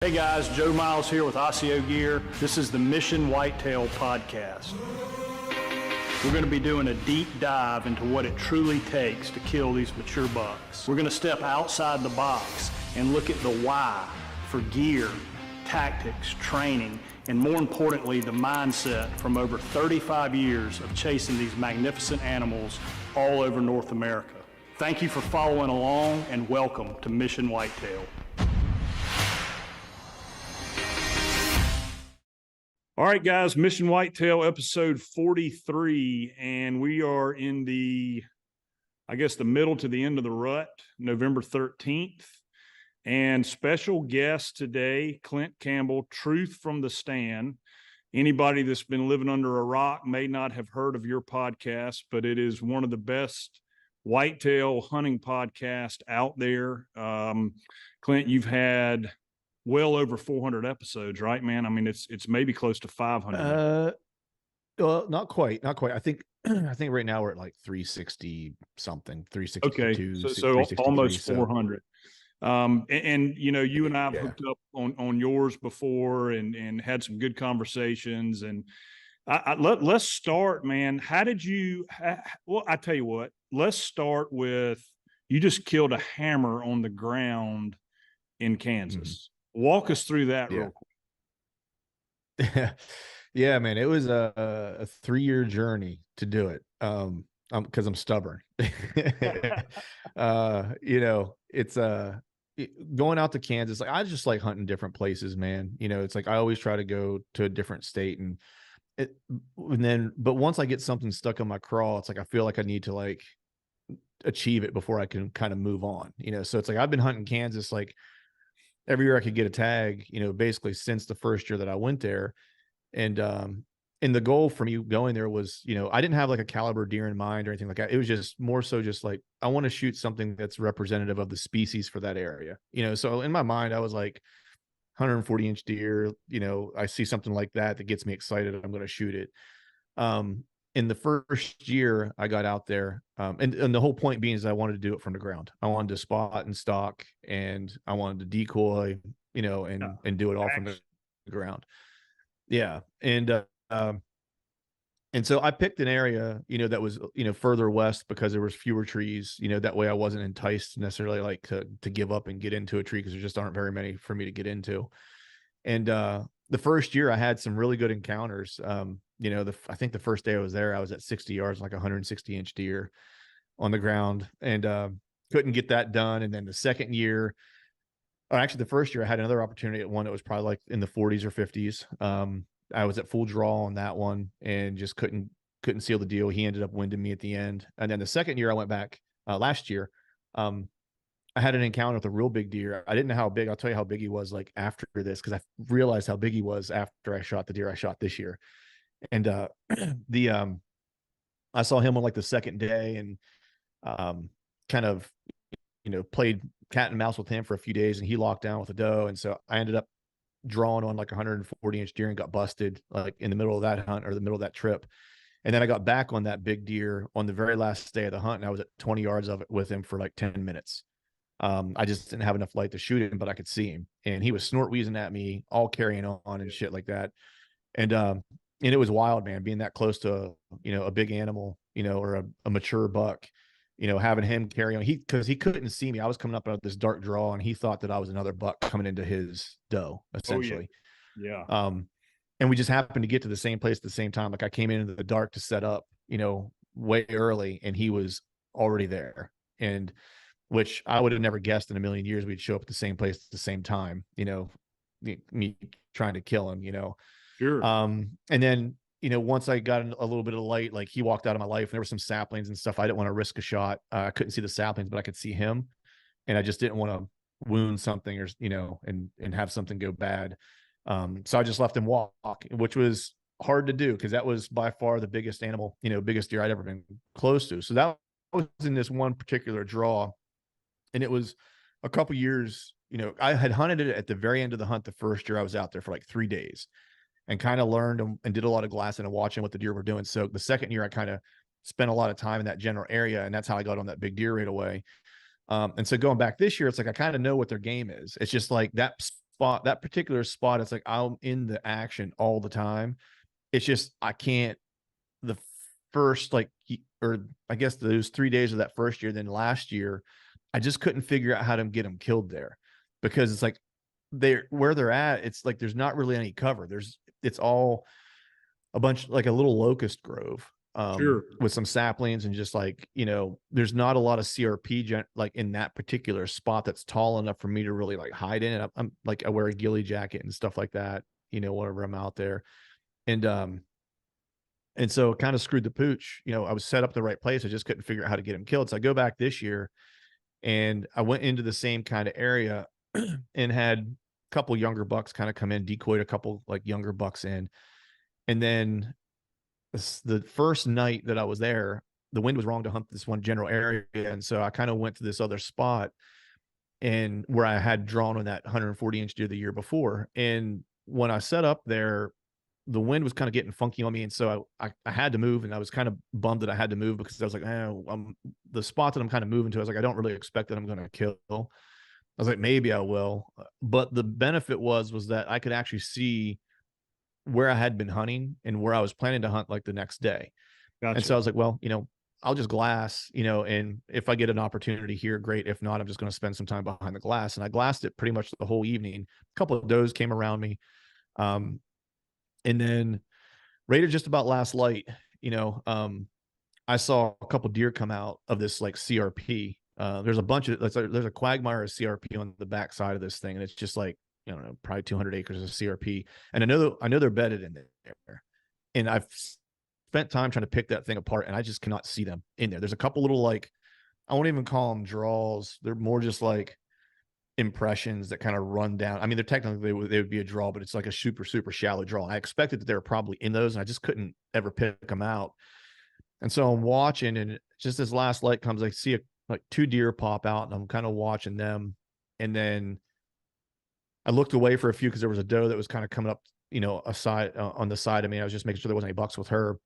Hey guys, Joe Miles here with Osseo Gear. This is the Mission Whitetail podcast. We're going to be doing a deep dive into what it truly takes to kill these mature bucks. We're going to step outside the box and look at the why for gear, tactics, training, and more importantly, the mindset from over 35 years of chasing these magnificent animals all over North America. Thank you for following along and welcome to Mission Whitetail. All right, guys, Mission Whitetail episode 43, and we are in the middle to the end of the rut, November 13th. And special guest today, Clint Campbell, Truth from the Stand. Anybody that's been living under a rock may not have heard of your podcast, but it is one of the best whitetail hunting podcasts out there. Clint, you've had well over 400 episodes, right, man? I mean, it's maybe close to 500. Well, not quite. I think right now we're at like 360 something, 362. Okay, so almost 400. And you know, you and I have hooked up on yours before and had some good conversations. And let's start, man. How did you? Well, I tell you what. Let's start with you just killed a hammer on the ground in Kansas. Walk us through that real quick. Yeah, man, it was a 3-year journey to do it. Because I'm stubborn. You know, it's going out to Kansas. Like I just like hunting different places, man. You know, it's like I always try to go to a different state, but once I get something stuck in my craw, it's like I feel like I need to like achieve it before I can kind of move on. You know, so it's like I've been hunting Kansas like every year I could get a tag, you know, basically since the first year that I went there. And the goal for me going there was, you know, I didn't have like a caliber deer in mind or anything like that. It was just more so just like, I want to shoot something that's representative of the species for that area, you know? So in my mind, I was like 140-inch deer, you know, I see something like that gets me excited. I'm going to shoot it. In the first year I got out there, and the whole point being is I wanted to do it from the ground. I wanted to spot and stalk, and I wanted to decoy, you know, and do it all from the ground. Yeah. And so I picked an area, you know, that was, you know, further west because there was fewer trees, you know, that way I wasn't enticed necessarily like to give up and get into a tree because there just aren't very many for me to get into. And the first year I had some really good encounters. You know, I think the first day I was there, I was at 60 yards, like 160-inch deer on the ground, and couldn't get that done. And then the second year, or actually the first year, I had another opportunity at one that was probably like in the 40s or 50s. I was at full draw on that one and just couldn't seal the deal. He ended up winding me at the end. And then the second year I went back last year, I had an encounter with a real big deer. I didn't know how big. I'll tell you how big he was like after this, because I realized how big he was after I shot the deer I shot this year. And I saw him on like the second day and kind of, you know, played cat and mouse with him for a few days, and he locked down with a doe. And so I ended up drawing on like 140-inch deer and got busted like in the middle of that hunt or the middle of that trip. And then I got back on that big deer on the very last day of the hunt, and I was at 20 yards of it with him for like 10 minutes. I just didn't have enough light to shoot him, but I could see him, and he was snort wheezing at me, all carrying on and shit like that. And it was wild, man, being that close to, you know, a big animal, you know, or a mature buck, you know, having him carry on. Because he couldn't see me. I was coming up out of this dark draw, and he thought that I was another buck coming into his doe, essentially. Oh, yeah. And we just happened to get to the same place at the same time. Like I came into the dark to set up, you know, way early, and he was already there. And which I would have never guessed in a million years we'd show up at the same place at the same time, you know, me trying to kill him, you know. Sure. And then, you know, once I got a little bit of light, like he walked out of my life, and there were some saplings and stuff. I didn't want to risk a shot. I couldn't see the saplings, but I could see him, and I just didn't want to wound something or, you know, and have something go bad. So I just left him walk, which was hard to do because that was by far the biggest animal, you know, biggest deer I'd ever been close to. So that was in this one particular draw. And it was a couple years, you know, I had hunted it at the very end of the hunt. The first year I was out there for like 3 days and kind of learned and did a lot of glassing and watching what the deer were doing. So the second year I kind of spent a lot of time in that general area, and that's how I got on that big deer right away. And so going back this year, it's like I kind of know what their game is. It's just like that spot, that particular spot, it's like I'm in the action all the time. It's just I can't, the first like or I guess those 3 days of that first year, then last year, I just couldn't figure out how to get them killed there, because it's like they're where they're at. It's like there's not really any cover. It's all a bunch, like a little locust grove, Sure. with some saplings, and just like, there's not a lot of CRP like in that particular spot that's tall enough for me to really like hide in it. I'm like, I wear a ghillie jacket and stuff like that, whenever I'm out there. And so it kind of screwed the pooch. I was set up the right place. I just couldn't figure out how to get him killed. So I go back this year, and I went into the same kind of area and had a couple younger bucks kind of come in, decoyed a couple like younger bucks in. And then the first night that I was there, the wind was wrong to hunt this one general area. And so I kind of went to this other spot, and where I had drawn on that 140-inch deer the year before. And when I set up there, the wind was kind of getting funky on me. And so I had to move, and I was kind of bummed that I had to move, because I was like, the spot that I'm kind of moving to, I was like, I don't really expect that I'm going to kill. I was like, maybe I will. But the benefit was that I could actually see where I had been hunting and where I was planning to hunt like the next day. Gotcha. And so I was like, well, I'll just glass, and if I get an opportunity here, great. If not, I'm just going to spend some time behind the glass. And I glassed it pretty much the whole evening. A couple of does came around me. And then right at just about last light, I saw a couple deer come out of this like CRP. There's a bunch of, there's a quagmire of CRP on the back side of this thing. And it's just like, I don't know, probably 200 acres of CRP. And I know they're bedded in there. And I've spent time trying to pick that thing apart, and I just cannot see them in there. There's a couple little, like, I won't even call them draws. They're more just like impressions that kind of run down. I mean, they're technically, they would be a draw, but it's like a super, super shallow draw. I expected that they were probably in those, and I just couldn't ever pick them out. And so I'm watching, and just as last light comes, I see like 2 deer pop out, and I'm kind of watching them. And then I looked away for a few, because there was a doe that was kind of coming up, aside on the side of me. I was just making sure there wasn't any bucks with her.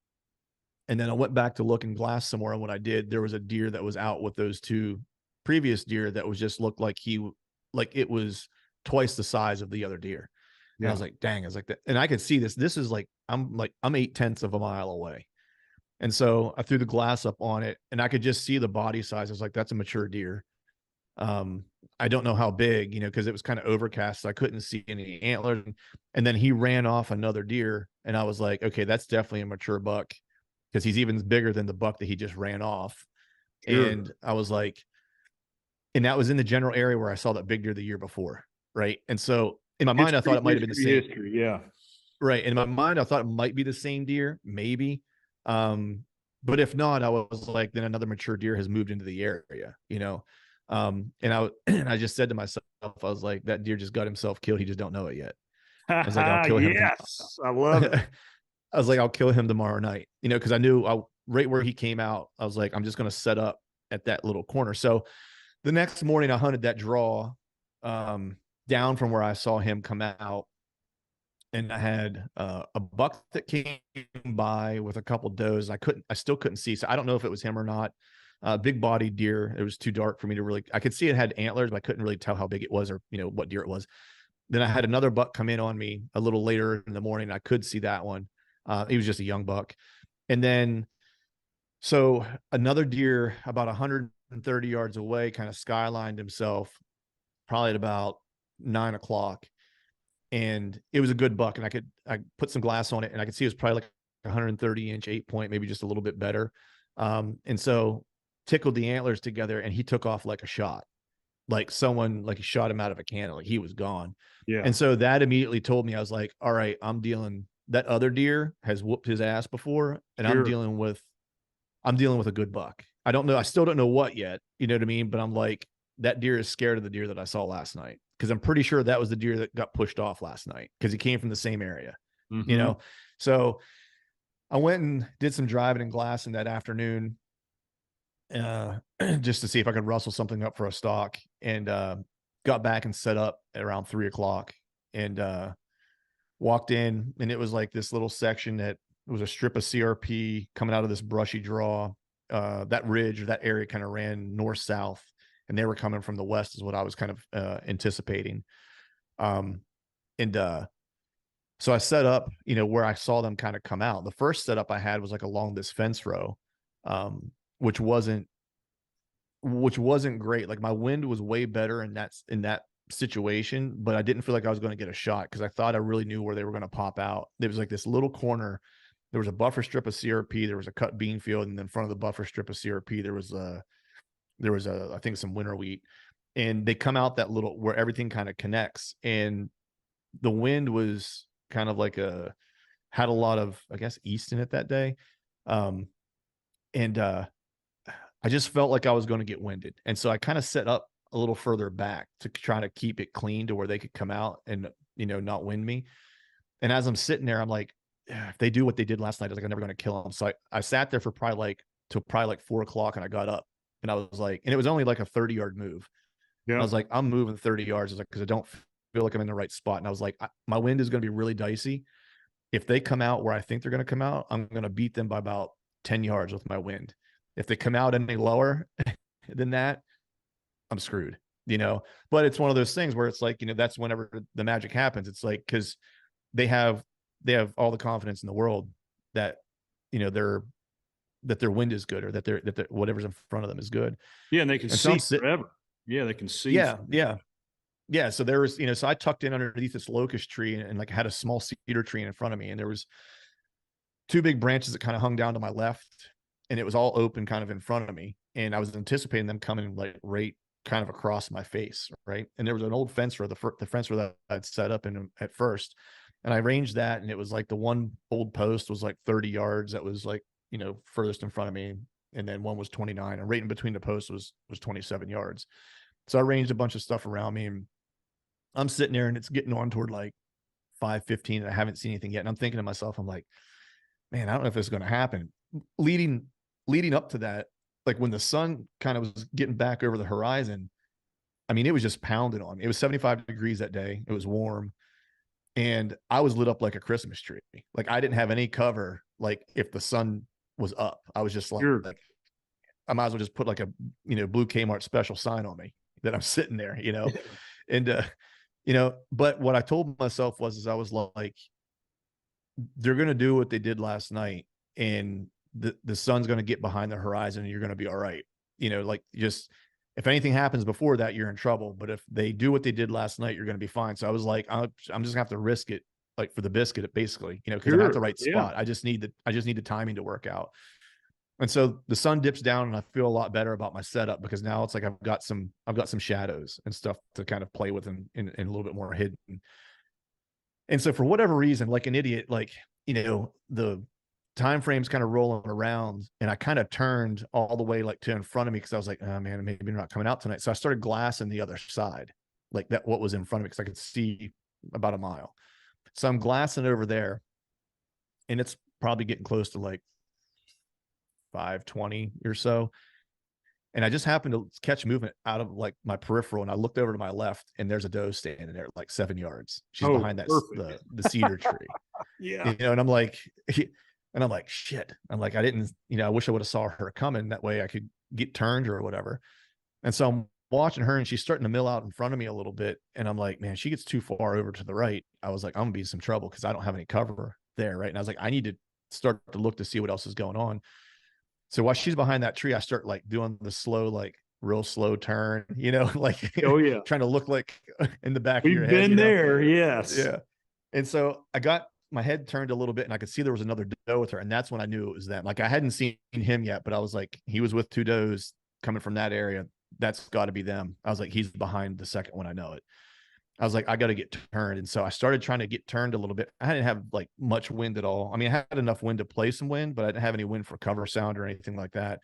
And then I went back to look and glass some more. And what I did, there was a deer that was out with those 2 previous deer that was just looked like it was twice the size of the other deer. And I was like, dang, I was like that. And I could see this. This is like, I'm 0.8 of a mile away. And so I threw the glass up on it, and I could just see the body size. I was like, that's a mature deer. I don't know how big, because it was kind of overcast, so I couldn't see any antlers. And then he ran off another deer, and I was like, okay, that's definitely a mature buck, because he's even bigger than the buck that he just ran off. Sure. And I was like, and that was in the general area where I saw that big deer the year before, right? And so in my mind, I thought it might have been the same. History, yeah. Right. In my mind, I thought it might be the same deer, maybe. But if not, I was like, then another mature deer has moved into the area, and I just said to myself, I was like, that deer just got himself killed. He just don't know it yet. I was like, I'll kill him. Yes, I love it. I was like, I'll kill him tomorrow night, because I knew right where he came out. I was like, I'm just going to set up at that little corner. So the next morning I hunted that draw down from where I saw him come out. And I had a buck that came by with a couple does. I still couldn't see. So I don't know if it was him or not. Big bodied deer. It was too dark for me to really, I could see it had antlers, but I couldn't really tell how big it was, or, what deer it was. Then I had another buck come in on me a little later in the morning. I could see that one. He was just a young buck. And then, so another deer about 130 yards away kind of skylined himself, probably at about 9 o'clock. And it was a good buck. And I put some glass on it, and I could see it was probably like 130-inch 8-point, maybe just a little bit better. And so tickled the antlers together, and he took off like a shot, like someone, like he shot him out of a cannon, like he was gone. Yeah. And so that immediately told me, I was like, all right, that other deer has whooped his ass before, and sure. I'm dealing with a good buck. I don't know. I still don't know what yet. You know what I mean? But I'm like, that deer is scared of the deer that I saw last night, because I'm pretty sure that was the deer that got pushed off last night, because he came from the same area, So I went and did some driving and glassing that afternoon, just to see if I could rustle something up for a stock, and got back and set up at around 3 o'clock, and walked in, and it was like this little section that was a strip of CRP coming out of this brushy draw. That ridge, or that area, kind of ran north-south, and they were coming from the west, is what I was kind of anticipating. And so I set up, you know, where I saw them kind of come out. The first setup I had was like along this fence row, which wasn't great. Like my wind was way better in that situation, but I didn't feel like I was going to get a shot because I thought I really knew where they were going to pop out. There was like this little corner. There was a buffer strip of CRP. There was a cut bean field, and in front of the buffer strip of CRP, there was I think some winter wheat, and they come out that little where everything kind of connects, and the wind was kind of like had a lot of, I guess, east in it that day. And I just felt like I was going to get winded. And so I kind of set up a little further back to try to keep it clean to where they could come out and, you know, not wind me. And as I'm sitting there, I'm like, if they do what they did last night, I was like, I'm never going to kill them. So I sat there for probably like 4 o'clock, and I got up and I was like, and it was only like a 30-yard move. Yeah. I was like, I'm moving 30 yards. I was like, because I don't feel like I'm in the right spot. And I was like, my wind is going to be really dicey. If they come out where I think they're going to come out, I'm going to beat them by about 10 yards with my wind. If they come out any lower than that, I'm screwed, you know. But it's one of those things where it's like, you know, that's whenever the magic happens. It's like, because they have all the confidence in the world that, you know, their wind is good, or that whatever's in front of them is good. Yeah, and they can see forever. Yeah, they can see. Yeah. So there was, you know, so I tucked in underneath this locust tree and like had a small cedar tree in front of me, and there was 2 big branches that kind of hung down to my left, and it was all open kind of in front of me. And I was anticipating them coming like right kind of across my face. Right. And there was an old fence row, the fence row that I'd set up in at first. And I ranged that, and it was like the one old post was like 30 yards. That was like, you know, furthest in front of me. And then one was 29, and right in between the posts was 27 yards. So I ranged a bunch of stuff around me, and I'm sitting there, and it's getting on toward like 5:15, and I haven't seen anything yet. And I'm thinking to myself, I'm like, man, I don't know if this is going to happen. Leading up to that, like when the sun kind of was getting back over the horizon, I mean, it was just pounding on me. It was 75 degrees that day. It was warm. And I was lit up like a Christmas tree. Like I didn't have any cover. Like if the sun was up, I was just like, I might as well just put like a, you know, blue Kmart special sign on me that I'm sitting there, you know. And you know, but what I told myself was I was like, they're going to do what they did last night, and the sun's going to get behind the horizon, and you're going to be all right. You know, like just, if anything happens before that, you're in trouble. But if they do what they did last night, you're going to be fine. So I was like, I'm just gonna have to risk it, like for the biscuit, basically, you know, because I'm at the right spot. I just need the timing to work out. And so the sun dips down, and I feel a lot better about my setup, because now it's like I've got some shadows and stuff to kind of play with and a little bit more hidden. And so for whatever reason, like an idiot, like, you know, the time frame's kind of rolling around, and I kind of turned all the way like to in front of me, because I was like, oh man, maybe they're not coming out tonight. So I started glassing the other side, like that, what was in front of me, because I could see about a mile. So I'm glassing over there, and it's probably getting close to like 5:20 or so. And I just happened to catch movement out of like my peripheral, and I looked over to my left, and there's a doe standing there like 7 yards. She's behind that the cedar tree. Yeah. You know, and I'm like, shit. I'm like, I didn't, you know, I wish I would have saw her coming. That way I could get turned or whatever. And so I'm watching her, and she's starting to mill out in front of me a little bit. And I'm like, man, she gets too far over to the right. I was like, I'm gonna be in some trouble, because I don't have any cover there. Right. And I was like, I need to start to look to see what else is going on. So while she's behind that tree, I start like doing the slow, like real slow turn, you know, like, oh yeah, trying to look like in the back of your head. We've been there. Yes. Yeah. And so I got my head turned a little bit, and I could see there was another doe with her. And that's when I knew it was them. Like I hadn't seen him yet, but I was like, he was with 2 does coming from that area. That's got to be them. I was like, he's behind the second one. I know it. I was like, I got to get turned. And so I started trying to get turned a little bit. I didn't have like much wind at all. I mean, I had enough wind to play some wind, but I didn't have any wind for cover sound or anything like that.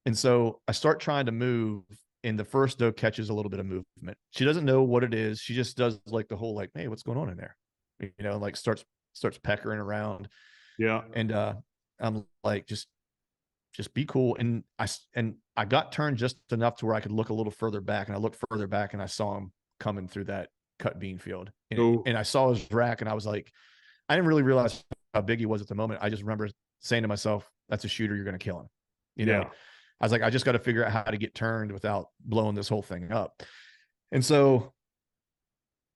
And so I start trying to move, and the first doe catches a little bit of movement. She doesn't know what it is. She just does like the whole, like, hey, what's going on in there? You know, like starts peckering around. Yeah. And I'm like, just be cool. And I got turned just enough to where I could look a little further back, and I looked further back, and I saw him coming through that cut bean field, and I saw his rack, and I was like, I didn't really realize how big he was at the moment. I just remember saying to myself, that's a shooter, you're going to kill him. You know, I was like, I just got to figure out how to get turned without blowing this whole thing up. And so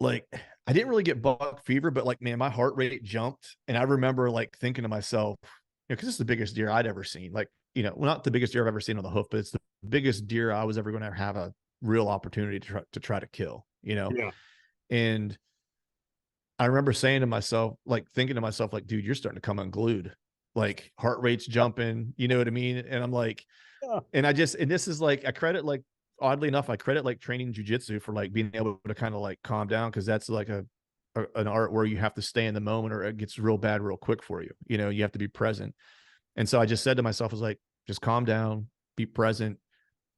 like, I didn't really get buck fever, but like, man, my heart rate jumped. And I remember like thinking to myself, cause this is the biggest deer I'd ever seen. Like, well, not the biggest deer I've ever seen on the hoof, but it's the biggest deer I was ever going to have a real opportunity to try to kill, Yeah. and I remember saying to myself, like thinking to myself, like, dude, you're starting to come unglued, like heart rate's jumping, you know what I mean? And I'm like, Yeah. and and this is like, I credit like, oddly enough, I credit like training jujitsu for like being able to kind of like calm down. Cause that's like an art where you have to stay in the moment or it gets real bad real quick for you. You have to be present. And so I just said to myself, I was like, just calm down, be present.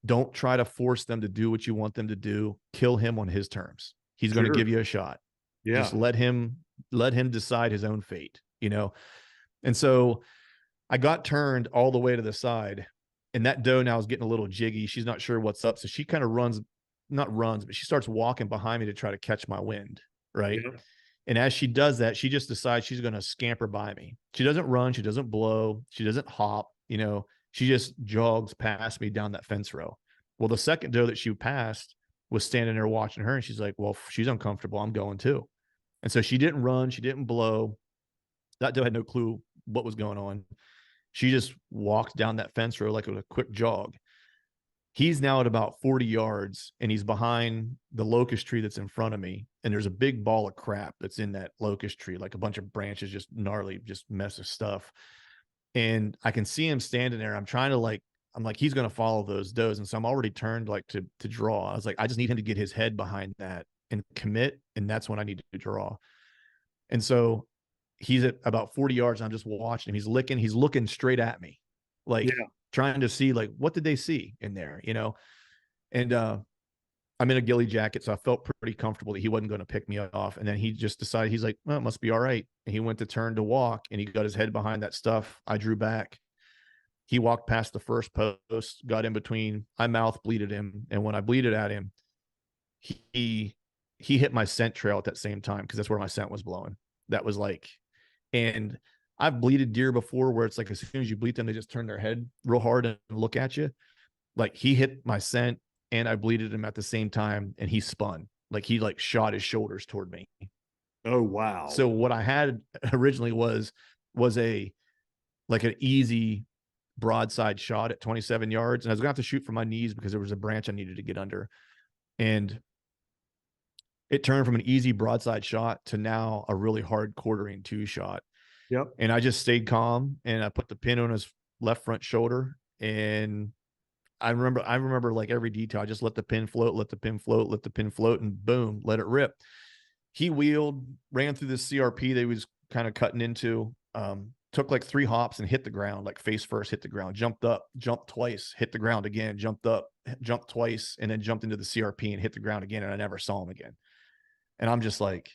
Don't try to force them to do what you want them to do. Kill him on his terms. He's going to Sure. give you a shot. Yeah. Just let him decide his own fate. And so I got turned all the way to the side, and that doe now is getting a little jiggy. She's not sure what's up. So she kind of not runs, but she starts walking behind me to try to catch my wind. Right. Yeah. And as she does that, she just decides she's going to scamper by me. She doesn't run. She doesn't blow. She doesn't hop. She just jogs past me down that fence row. Well, the second doe that she passed was standing there watching her. And she's like, well, if she's uncomfortable, I'm going too. And so she didn't run. She didn't blow. That doe had no clue what was going on. She just walked down that fence row like it was a quick jog. He's now at about 40 yards and he's behind the locust tree that's in front of me. And there's a big ball of crap that's in that locust tree, like a bunch of branches, just gnarly, just mess of stuff. And I can see him standing there. I'm like, he's going to follow those does. And so I'm already turned like to draw. I was like, I just need him to get his head behind that and commit. And that's when I need to draw. And so he's at about 40 yards. And I'm just watching him. He's looking straight at me, like trying to see, like, what did they see in there, And I'm in a ghillie jacket, so I felt pretty comfortable that he wasn't going to pick me off. And then he just decided, he's like, well, it must be all right. And he went to turn to walk, and he got his head behind that stuff. I drew back. He walked past the first post, got in between. I mouth bleeded him, and when I bleeded at him, he hit my scent trail at that same time, because that's where my scent was blowing. That was like, and I've bleeded deer before where it's like as soon as you bleed them, they just turn their head real hard and look at you. Like, he hit my scent and I bleeded him at the same time, and he spun. Like, he like shot his shoulders toward me. Oh, wow. So what I had originally was a like an easy broadside shot at 27 yards. And I was gonna have to shoot from my knees because there was a branch I needed to get under. And it turned from an easy broadside shot to now a really hard quartering 2 shot. Yep. And I just stayed calm, and I put the pin on his left front shoulder. And I remember like every detail. I just let the pin float, let the pin float, let the pin float, and boom, let it rip. He wheeled, ran through this CRP that he was kind of cutting into, took like 3 hops and hit the ground, like face first, hit the ground, jumped up, jumped twice, hit the ground again, jumped up, jumped twice, and then jumped into the CRP and hit the ground again. And I never saw him again. And I'm just like,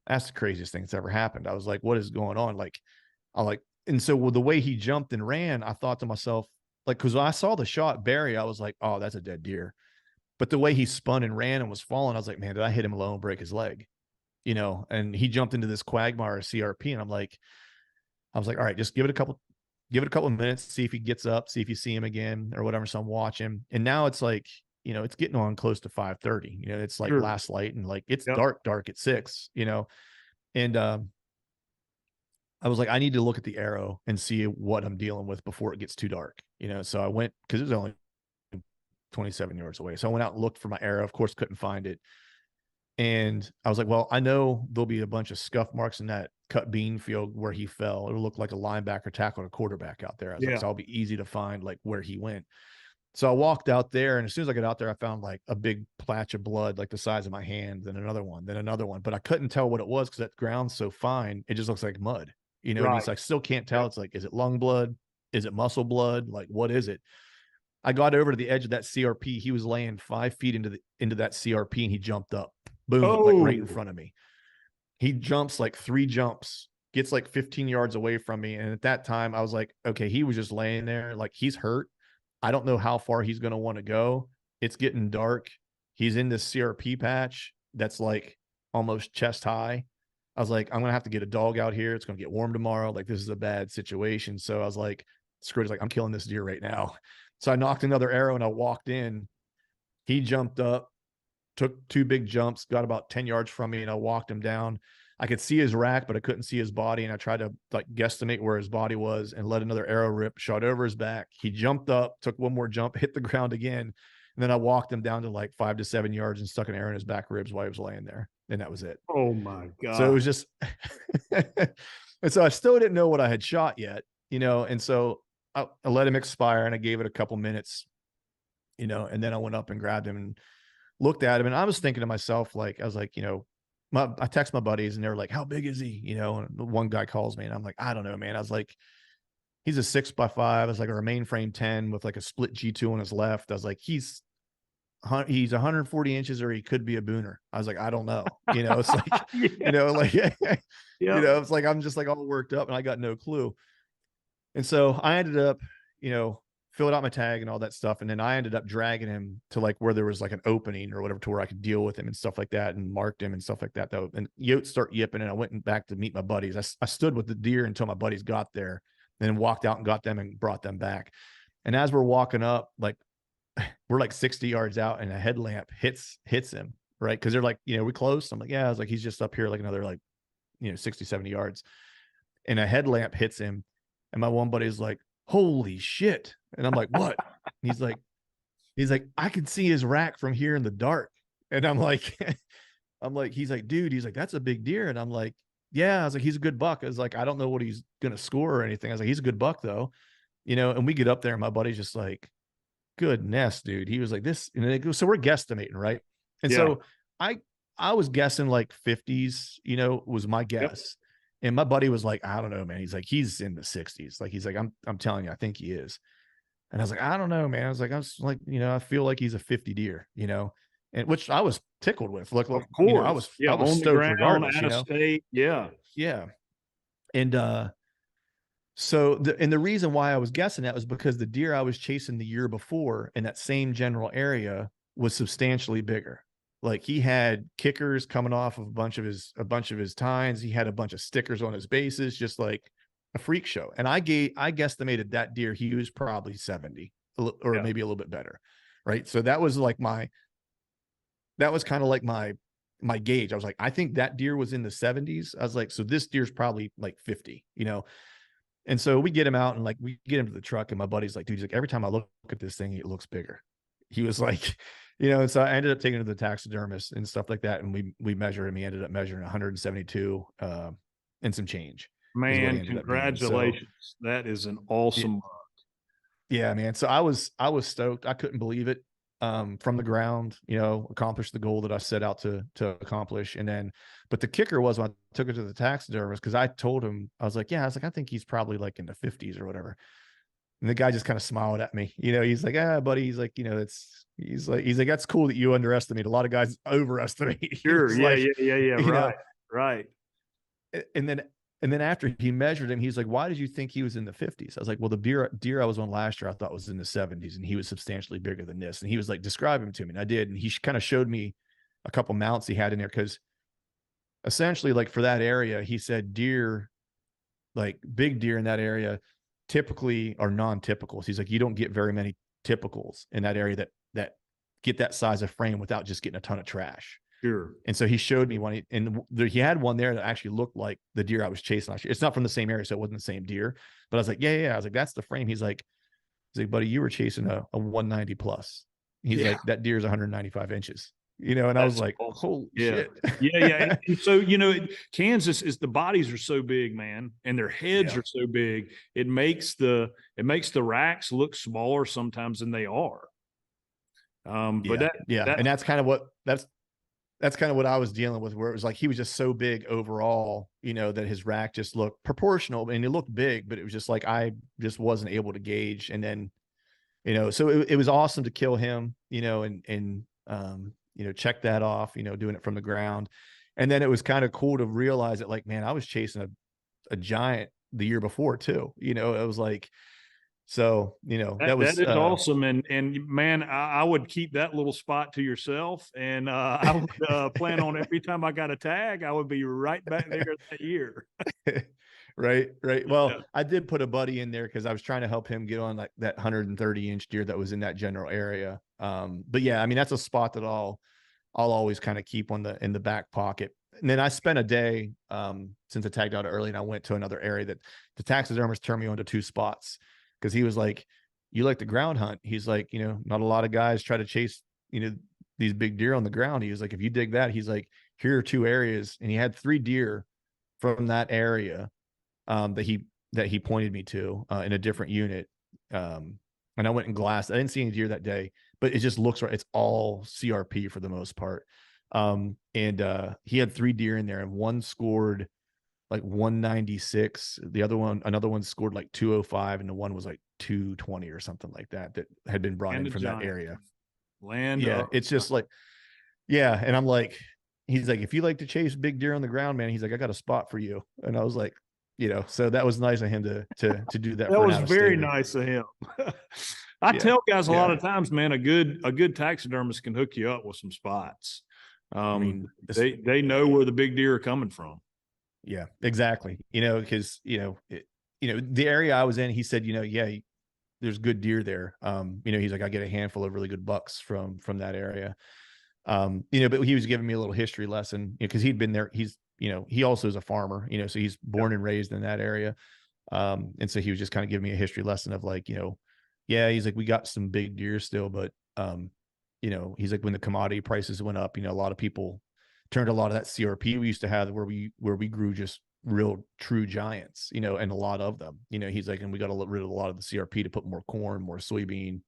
that's the craziest thing that's ever happened. I was like, what is going on? And so with the way he jumped and ran, I thought to myself, like, cause when I saw the shot bury, I was like, oh, that's a dead deer. But the way he spun and ran and was falling, I was like, man, did I hit him low and break his leg? And he jumped into this quagmire CRP. And I was like, all right, just give it a couple of minutes, see if he gets up, see if you see him again or whatever. So I'm watching. And now it's like, it's getting on close to 5:30, it's like last light, and like, it's dark at 6, and, I was like, I need to look at the arrow and see what I'm dealing with before it gets too dark, So I went, cause it was only 27 yards away. So I went out and looked for my arrow, of course, couldn't find it. And I was like, well, I know there'll be a bunch of scuff marks in that cut bean field where he fell. It'll look like a linebacker tackled a quarterback out there. I was like, so I'll be easy to find like where he went. So I walked out there, and as soon as I got out there, I found like a big patch of blood, like the size of my hand, then another one, but I couldn't tell what it was because that ground's so fine. It just looks like mud, and it's like, still can't tell. It's like, is it lung blood? Is it muscle blood? Like, what is it? I got over to the edge of that CRP. He was laying 5 feet into that CRP, and he jumped up, boom, like right in front of me. He jumps like 3 jumps, gets like 15 yards away from me. And at that time I was like, okay, he was just laying there. Like, he's hurt. I don't know how far he's going to want to go. It's getting dark. He's in this CRP patch that's like almost chest high. I was like, I'm going to have to get a dog out here. It's going to get warm tomorrow. Like, this is a bad situation. So I was like, screw it. Like, I'm killing this deer right now. So I knocked another arrow and I walked in. He jumped up, took 2 big jumps, got about 10 yards from me, and I walked him down. I could see his rack, but I couldn't see his body. And I tried to like guesstimate where his body was and let another arrow rip, shot over his back. He jumped up, took one more jump, hit the ground again. And then I walked him down to like 5 to 7 yards and stuck an arrow in his back ribs while he was laying there. And that was it. Oh my God. So it was just, and so I still didn't know what I had shot yet, and so I let him expire and I gave it a couple minutes, and then I went up and grabbed him and looked at him. And I was thinking to myself, like, I was like, I text my buddies and they were like, how big is he? And one guy calls me and I'm like, I don't know, man. I was like, he's a 6x5. I was like, or a mainframe 10 with like a split G2 on his left. I was like, he's 140 inches or he could be a booner. I was like, I don't know. It's like, like, it's like, I'm just like all worked up and I got no clue. And so I ended up, filled out my tag and all that stuff. And then I ended up dragging him to like where there was like an opening or whatever to where I could deal with him and stuff like that and marked him and stuff like that though. And yotes start yipping and I went back to meet my buddies. I stood with the deer until my buddies got there, then walked out and got them and brought them back. And as we're walking up, like we're like 60 yards out and a headlamp hits him. Right. Cause they're like, we close. I'm like, yeah, I was like, he's just up here like another like, 60, 70 yards. And a headlamp hits him. And my one buddy's like, holy shit. And I'm like, what? He's like, I can see his rack from here in the dark. And I'm like, he's like, dude, he's like, that's a big deer. And I'm like, yeah, I was like, he's a good buck. I was like, I don't know what he's going to score or anything. I was like, he's a good buck though, and we get up there and my buddy's just like, goodness, dude. He was like this. And it goes, so we're guesstimating. Right. And so I was guessing like 50s, was my guess. Yep. And my buddy was like, I don't know, man. He's like, he's in the 60s. Like, he's like, I'm telling you, I think he is. And I was like, I don't know, man. I was like, I feel like he's a 50 deer, and which I was tickled with. Look, of course. I was stoked regardless, out of state. Yeah. Yeah. And, so the reason why I was guessing that was because the deer I was chasing the year before in that same general area was substantially bigger. Like he had kickers coming off of a bunch of his tines. He had a bunch of stickers on his bases, just like a freak show. And I guesstimated that deer, he was probably 70 or maybe a little bit better. Right. So that was kind of like my gauge. I was like, I think that deer was in the 70s. I was like, so this deer's probably like 50, And so we get him out and like, we get him to the truck and my buddy's like, dude, he's like, every time I look at this thing, it looks bigger. He was like, and so I ended up taking it to the taxidermist and stuff like that. And we measured him. He ended up measuring 172 and some change. Man, congratulations. So, that is an awesome buck. Yeah, man. So I was stoked. I couldn't believe it. From the ground, accomplished the goal that I set out to accomplish. And then, but the kicker was when I took it to the taxidermist, because I told him, I was like, I think he's probably like in the 50s or whatever. And the guy just kind of smiled at me. He's like, buddy, he's like, he's like, that's cool that you underestimate. A lot of guys overestimate. Sure. Yeah. Right. And then after he measured him, he's like, why did you think he was in the 50s? I was like, well, the deer I was on last year, I thought was in the 70s and he was substantially bigger than this. And he was like, describe him to me. And I did. And he kind of showed me a couple mounts he had in there. Cause essentially like for that area, he said deer, like big deer in that area typically are non-typicals. He's like, you don't get very many typicals in that area that get that size of frame without just getting a ton of trash. Sure. And so he showed me one, he had one there that actually looked like the deer I was chasing last year. It's not from the same area, so it wasn't the same deer. But I was like, yeah. I was like, that's the frame. He's like, buddy, you were chasing a 190 plus. He's like, that deer is 195 inches. And I was like, holy shit. Yeah. And so, Kansas is the bodies are so big, man, and their heads are so big. It makes the racks look smaller sometimes than they are. And that's kind of what that's kind of what I was dealing with, where it was like, he was just so big overall, that his rack just looked proportional and it looked big, but it was just like, I just wasn't able to gauge. And then, so it was awesome to kill him, and check that off, doing it from the ground. And then it was kind of cool to realize that, like, man, I was chasing a giant the year before too, it was like, so, that is awesome. And man, I would keep that little spot to yourself. And I would plan on every time I got a tag, I would be right back there that year. Right. Well, I did put a buddy in there because I was trying to help him get on like that 130-inch deer that was in that general area. But yeah, I mean, that's a spot that I'll always kind of keep in the back pocket. And then I spent a day, since I tagged out early, and I went to another area that the taxidermist turned me on to 2 spots, because he was like, you like the ground hunt. He's like, not a lot of guys try to chase, these big deer on the ground. He was like, if you dig that, he's like, here are 2 areas. And he had 3 deer from that area, that he pointed me to, in a different unit. And I went and glassed. I didn't see any deer that day, but it just looks right. It's all CRP for the most part. And he had 3 deer in there, and one scored like 196. Another one scored like 205, and the one was like 220 or something like that had been brought in from that area. It's just like, and I'm like, he's like, if you like to chase big deer on the ground, man, he's like, I got a spot for you. And I was like, so that was nice of him to do that. That was very nice of him. I tell guys a lot of times, man, a good taxidermist can hook you up with some spots. I mean, they know where the big deer are coming from. Yeah, exactly. Because the area I was in, he said, there's good deer there. He's like, I get a handful of really good bucks from that area. But he was giving me a little history lesson, because he'd been there. He also is a farmer, so he's born and raised in that area. And so he was just kind of giving me a history lesson of like, he's like, we got some big deer still, but, he's like, when the commodity prices went up, a lot of people turned a lot of that CRP we used to have where we grew just real true giants, and a lot of them, he's like, and we got to get rid of a lot of the CRP to put more corn, more soybean,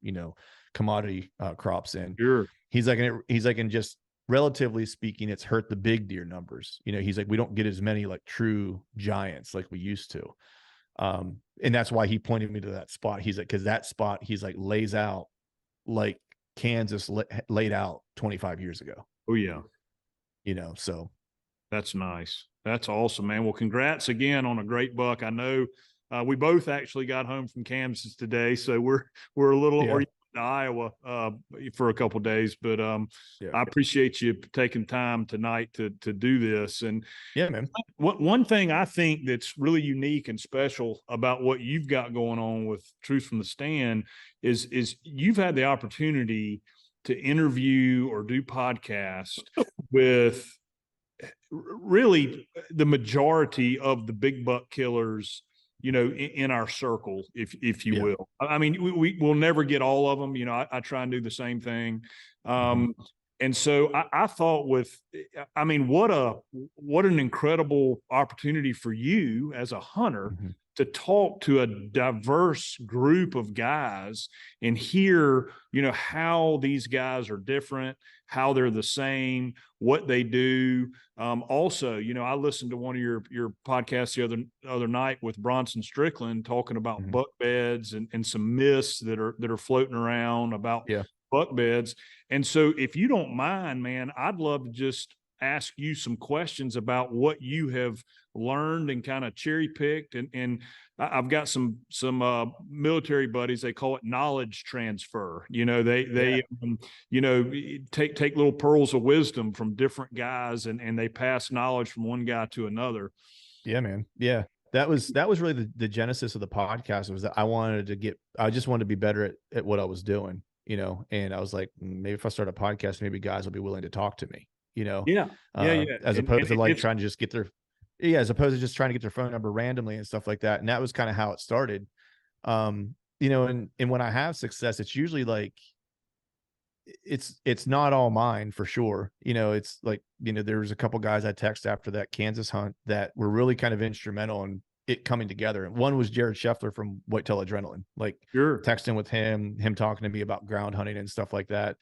commodity crops in. Sure. He's like, and just relatively speaking, it's hurt the big deer numbers. He's like, we don't get as many like true giants like we used to. And that's why he pointed me to that spot. He's like, because that spot, he's like, lays out like Kansas laid out 25 years ago. Oh yeah. So that's nice. That's awesome, man. Well, congrats again on a great buck. I know we both actually got home from Kansas today, so we're a little or to Iowa for a couple of days, but I appreciate you taking time tonight to do this. And man, one thing I think that's really unique and special about what you've got going on with Truth from the Stand is you've had the opportunity to interview or do podcasts with really the majority of the big buck killers, in our circle, if you will. I mean, we'll never get all of them. I try and do the same thing. And so I thought what an incredible opportunity for you as a hunter to talk to a diverse group of guys and hear, how these guys are different, how they're the same, what they do. Also, I listened to one of your podcasts the other night with Bronson Strickland talking about buck beds and some myths that are floating around about buck beds. And so if you don't mind, man, I'd love to just ask you some questions about what you have learned and kind of cherry picked. And I've got some military buddies, they call it knowledge transfer. They take little pearls of wisdom from different guys and they pass knowledge from one guy to another. Yeah, man. Yeah. That was really the genesis of the podcast, was that I just wanted to be better at what I was doing, and I was like, maybe if I start a podcast, maybe guys will be willing to talk to me, as opposed to trying to just get their, as opposed to just trying to get their phone number randomly and stuff like that. And that was kind of how it started. And when I have success, it's usually like, it's not all mine for sure. It's like, there was a couple guys I texted after that Kansas hunt that were really kind of instrumental in it coming together. And one was Jared Scheffler from Whitetail Adrenaline, texting with him talking to me about ground hunting and stuff like that.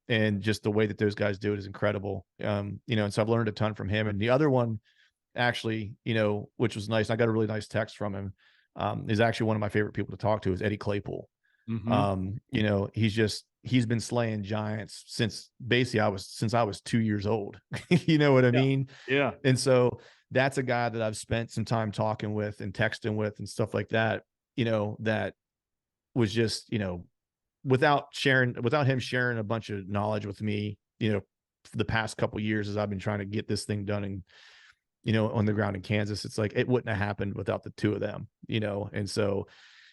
And just the way that those guys do it is incredible. And so I've learned a ton from him. And the other one actually, which was nice, I got a really nice text from him, is actually one of my favorite people to talk to, is Eddie Claypool. He's been slaying giants since I was 2 years old. You know what I mean? Yeah. And so that's a guy that I've spent some time talking with and texting with and stuff like that, that was just, without him sharing a bunch of knowledge with me, for the past couple of years as I've been trying to get this thing done and, on the ground in Kansas, it's like, it wouldn't have happened without the two of them, and so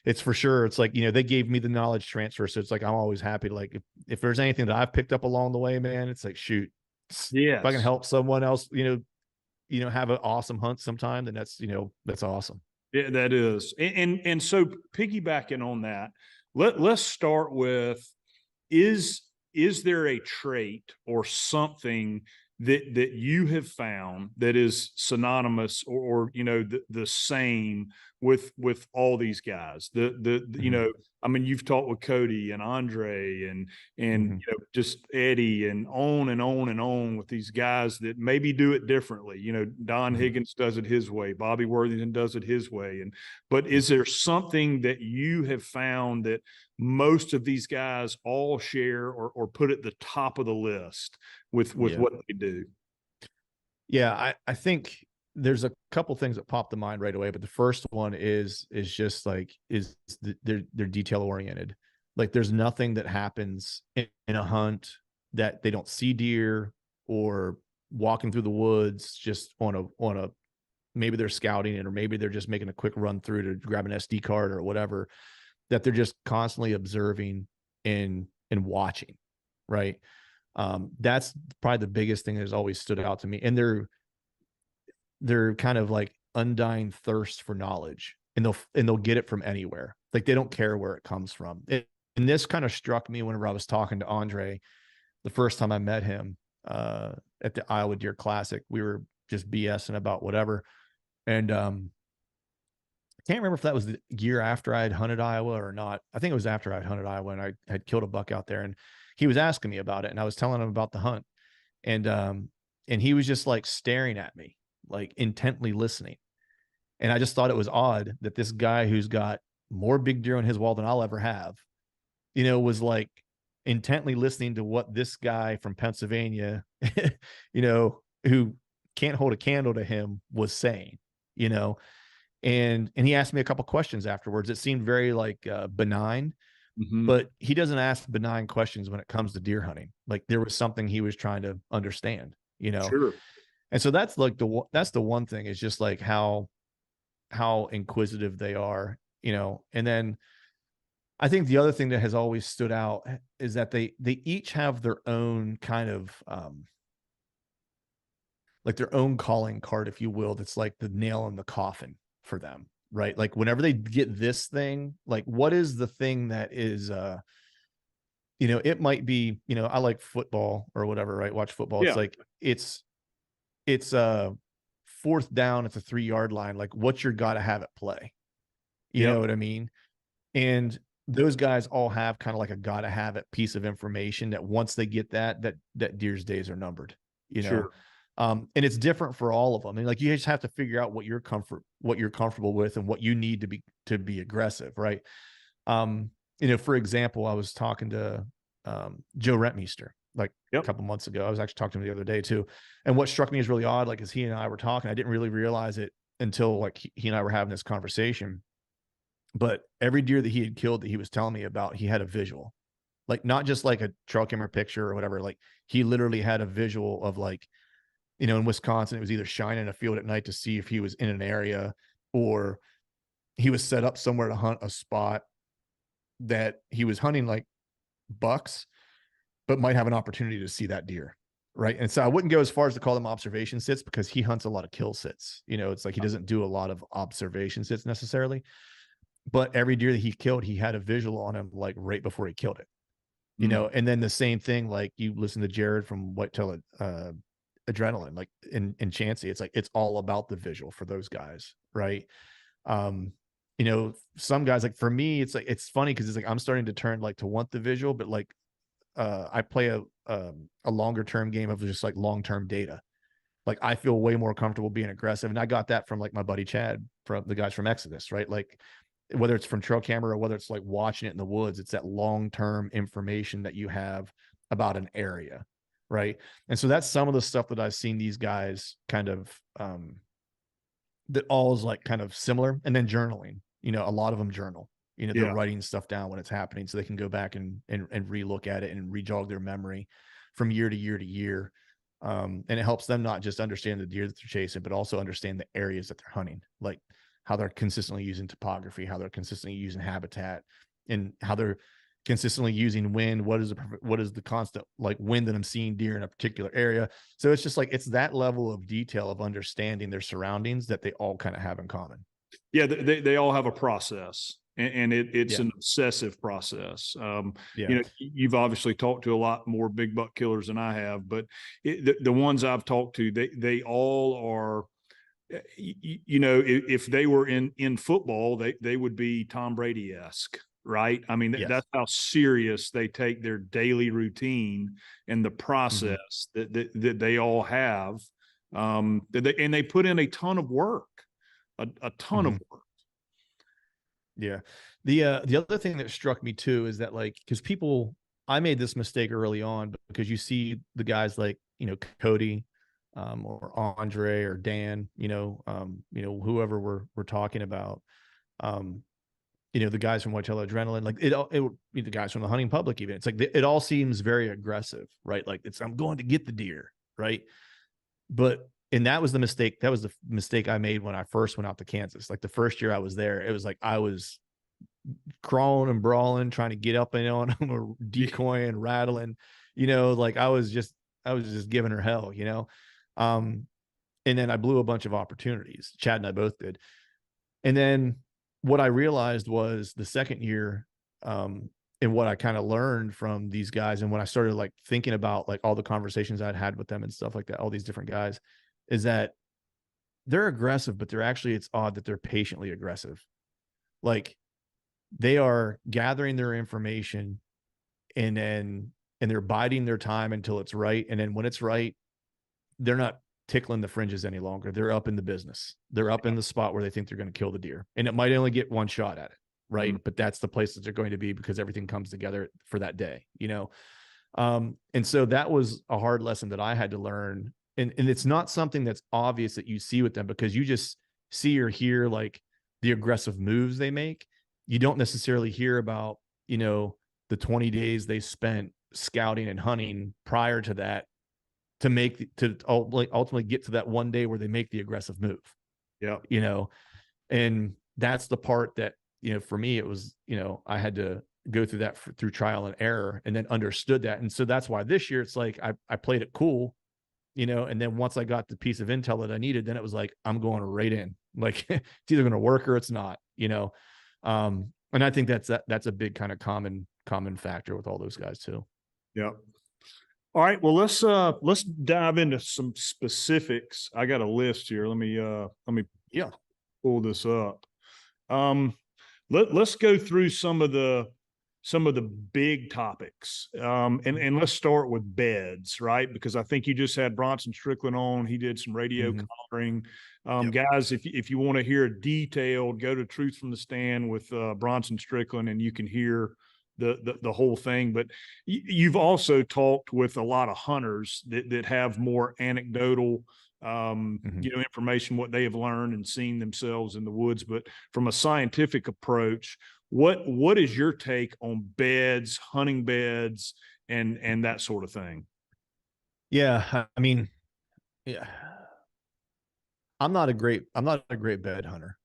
it's for sure. It's like, they gave me the knowledge transfer. So it's like, I'm always happy. Like if there's anything that I've picked up along the way, man, it's like, shoot, If I can Yes. help someone else, have an awesome hunt sometime, then that's awesome. Yeah, that is. And so piggybacking on that, let's start with is is there a trait or something that you have found that is synonymous or the same with all these guys? Mhm. I mean, you've talked with Cody and Andre and Mhm. just Eddie and on and on and on with these guys that maybe do it differently. Don Mhm. Higgins does it his way, Bobby Worthington does it his way. But Mhm. is there something that you have found that most of these guys all share or put at the top of the list with Yeah. what they do? Yeah, I think there's a couple things that pop to mind right away, but the first one is just like they're detail oriented. Like there's nothing that happens in a hunt that they don't see deer or walking through the woods just on a maybe they're scouting it or maybe they're just making a quick run through to grab an SD card or whatever, that they're just constantly observing and watching, right? That's probably the biggest thing that has always stood out to me. And they're kind of like undying thirst for knowledge, and they'll get it from anywhere. Like they don't care where it comes from. And this kind of struck me whenever I was talking to Andre the first time I met him at the Iowa Deer Classic. We were just BSing about whatever. And I can't remember if that was the year after I had hunted Iowa or not. I think it was after I'd hunted Iowa and I had killed a buck out there. And he was asking me about it, and I was telling him about the hunt. And he was just like staring at me, like intently listening. And I just thought it was odd that this guy who's got more big deer on his wall than I'll ever have, was like intently listening to what this guy from Pennsylvania, who can't hold a candle to him, was saying, you know. And he asked me a couple questions afterwards. It seemed very like benign, Mm-hmm. but he doesn't ask benign questions when it comes to deer hunting. Like there was something he was trying to understand. Sure. And so that's like that's the one thing, is just like how inquisitive they are. And then I think the other thing that has always stood out is that they each have their own kind of like their own calling card, if you will, that's like the nail in the coffin for them, right? Like whenever they get this thing, like what is the thing that is it might be, I like football or whatever, right? Watch football. It's Yeah. like it's fourth down at the 3 yard line. Like what's your gotta have at play? You know Yep. what I mean? And those guys all have kind of like a gotta have it piece of information that once they get that deer's days are numbered, you know. Sure. And it's different for all of them. And like you just have to figure out what you're comfortable with and what you need to be aggressive, right? For example, I was talking to Joe Rentmeester like a Yep. couple months ago. I was actually talking to him the other day too. And what struck me as really odd, like as he and I were talking, I didn't really realize it until like he and I were having this conversation. But every deer that he had killed that he was telling me about, he had a visual, like not just like a trail camera picture or whatever. Like he literally had a visual of like, in Wisconsin, it was either shining a field at night to see if he was in an area, or he was set up somewhere to hunt a spot that he was hunting like bucks, but might have an opportunity to see that deer. Right. And so I wouldn't go as far as to call them observation sits, because he hunts a lot of kill sits. It's like he doesn't do a lot of observation sits necessarily. But every deer that he killed, he had a visual on him like right before he killed it. Mm. And then the same thing, like you listen to Jared from Whitetail Adrenaline, like in Chansey, it's like it's all about the visual for those guys, right? Um, some guys, like for me, it's like it's funny because it's like I'm starting to turn like to want the visual, but like I play a longer term game of just like long term data. Like I feel way more comfortable being aggressive, and I got that from like my buddy Chad, from the guys from Exodus, right? Like whether it's from trail camera or whether it's like watching it in the woods, it's that long term information that you have about an area, right? And so that's some of the stuff that I've seen these guys kind of that all is like kind of similar. And then journaling, a lot of them journal. They're Yeah. writing stuff down when it's happening so they can go back and relook at it and rejog their memory from year to year to year. And it helps them not just understand the deer that they're chasing, but also understand the areas that they're hunting, like how they're consistently using topography, how they're consistently using habitat, and how they're, consistently using wind. What is the constant like wind that I'm seeing deer in a particular area? So it's just like, it's that level of detail of understanding their surroundings that they all kind of have in common. Yeah, they all have a process, and it's Yeah. an obsessive process. Yeah. You've obviously talked to a lot more big buck killers than I have, but the ones I've talked to, they all are. If they were in football, they would be Tom Brady-esque, right? I mean, Yes. that's how serious they take their daily routine and the process that they all have. And they put in a ton of work, a ton of work. Yeah. The other thing that struck me too is that, like, because I made this mistake early on because you see the guys like, Cody, or Andre or Dan, whoever we're talking about, the guys from Whitetail Adrenaline, like it would be the guys from the hunting public. Even it's like, it all seems very aggressive, right? Like, I'm going to get the deer. Right. And that was the mistake. That was the mistake I made when I first went out to Kansas. Like the first year I was there, it was like, I was crawling and brawling, trying to get up and on them, or decoying, rattling, like I was just giving her hell, and then I blew a bunch of opportunities. Chad and I both did. And then what I realized was the second year, and what I kind of learned from these guys, and when I started like thinking about like all the conversations I'd had with them and stuff like that, all these different guys, is that they're aggressive, but it's odd that they're patiently aggressive. Like, they are gathering their information, and they're biding their time until it's right. And then when it's right, they're not tickling the fringes any longer. They're up in the business. They're up in the spot where they think they're going to kill the deer, and it might only get one shot at it. Right. But that's the place that they're going to be, because everything comes together for that day, and so that was a hard lesson that I had to learn. And it's not something that's obvious that you see with them, because you just see or hear like the aggressive moves they make. You don't necessarily hear about, the 20 days they spent scouting and hunting prior to that to ultimately get to that one day where they make the aggressive move. Yeah. And that's the part that, for me, it was, I had to go through that through trial and error, and then understood that. And so that's why this year it's like, I played it cool, and then once I got the piece of intel that I needed, then it was like, I'm going right in. Like, it's either going to work or it's not, and I think that's a big kind of common factor with all those guys too. Yeah. All right. Well, let's dive into some specifics. I got a list here. Let me pull this up. Let's go through some of the big topics. And let's start with beds, right? Because I think you just had Bronson Strickland on. He did some radio collaring. Guys, if you want to hear a detailed, go to Truth from the Stand with Bronson Strickland, and you can hear the whole thing. But you've also talked with a lot of hunters that have more anecdotal information, what they have learned and seen themselves in the woods. But from a scientific approach, what is your take on beds, hunting beds, and that sort of thing? Yeah, I mean, yeah, I'm not a great bed hunter.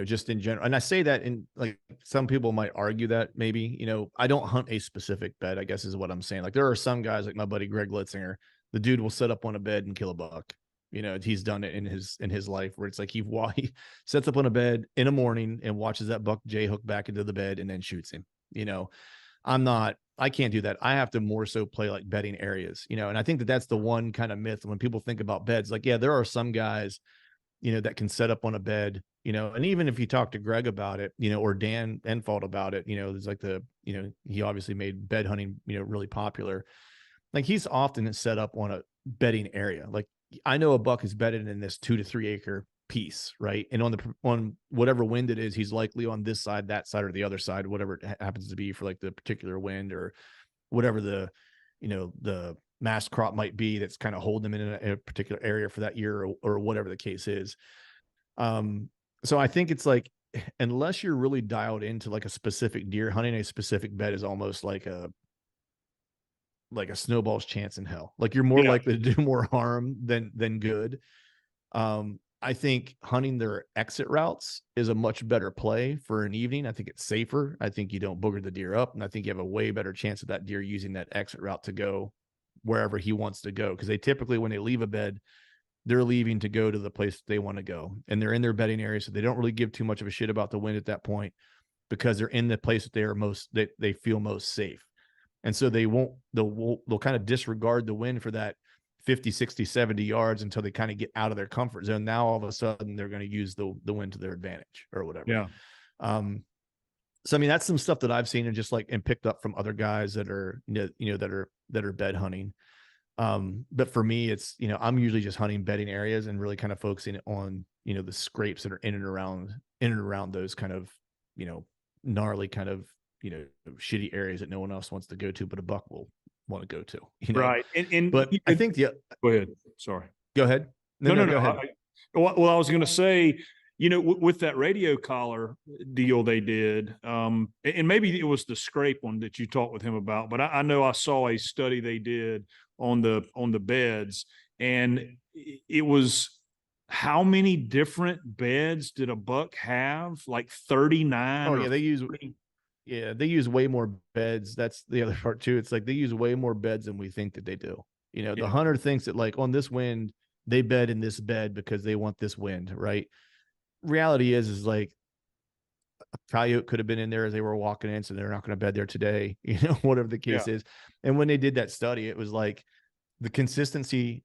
Just in general. And I say that in, like, some people might argue that maybe, I don't hunt a specific bed, I guess is what I'm saying. Like, there are some guys like my buddy Greg Litzinger, the dude will set up on a bed and kill a buck. He's done it in his life, where it's like he sets up on a bed in the morning and watches that buck J hook back into the bed and then shoots him. I can't do that. I have to more so play like bedding areas, and I think that that's the one kind of myth when people think about beds. Like, yeah, there are some guys, that can set up on a bed, and even if you talk to Greg about it, or Dan Enfald about it, there's like he obviously made bed hunting, really popular. Like, he's often set up on a bedding area. Like, I know a buck is bedded in this 2 to 3 acre piece, right? And on whatever wind it is, he's likely on this side, that side, or the other side, whatever it happens to be for like the particular wind, or whatever the mass crop might be that's kind of holding them in a particular area for that year, or whatever the case is. So I think it's like, unless you're really dialed into like a specific deer, hunting a specific bed is almost like a snowball's chance in hell. Like, you're more likely to do more harm than good. I think hunting their exit routes is a much better play for an evening. I think it's safer. I think you don't booger the deer up, and I think you have a way better chance of that deer using that exit route to go wherever he wants to go. Because they typically, when they leave a bed, they're leaving to go to the place they want to go, and they're in their bedding area, so they don't really give too much of a shit about the wind at that point, because they're in the place that they feel most safe. And so they'll kind of disregard the wind for that 50, 60, 70 yards until they kind of get out of their comfort zone. Now, all of a sudden, they're going to use the wind to their advantage or whatever. Yeah. So, I mean, that's some stuff that I've seen and just like, and picked up from other guys that are, that are bed hunting. But for me, it's, I'm usually just hunting bedding areas and really kind of focusing on, the scrapes that are in and around those kind of, gnarly kind of, shitty areas that no one else wants to go to, but a buck will want to go to, Right. But I think go ahead. Sorry. Go ahead. No. Go ahead. Well, I was going to say, with that radio collar deal they did, and maybe it was the scrape one that you talked with him about, but I know I saw a study they did on the beds, and it was, how many different beds did a buck have? Like 39. Oh yeah, they use way more beds. That's the other part too. It's like they use way more beds than we think that they do. The hunter thinks that like on this wind, they bed in this bed because they want this wind, right? Reality is like a coyote could have been in there as they were walking in, so they're not going to bed there today, whatever the case is. And when they did that study, it was like the consistency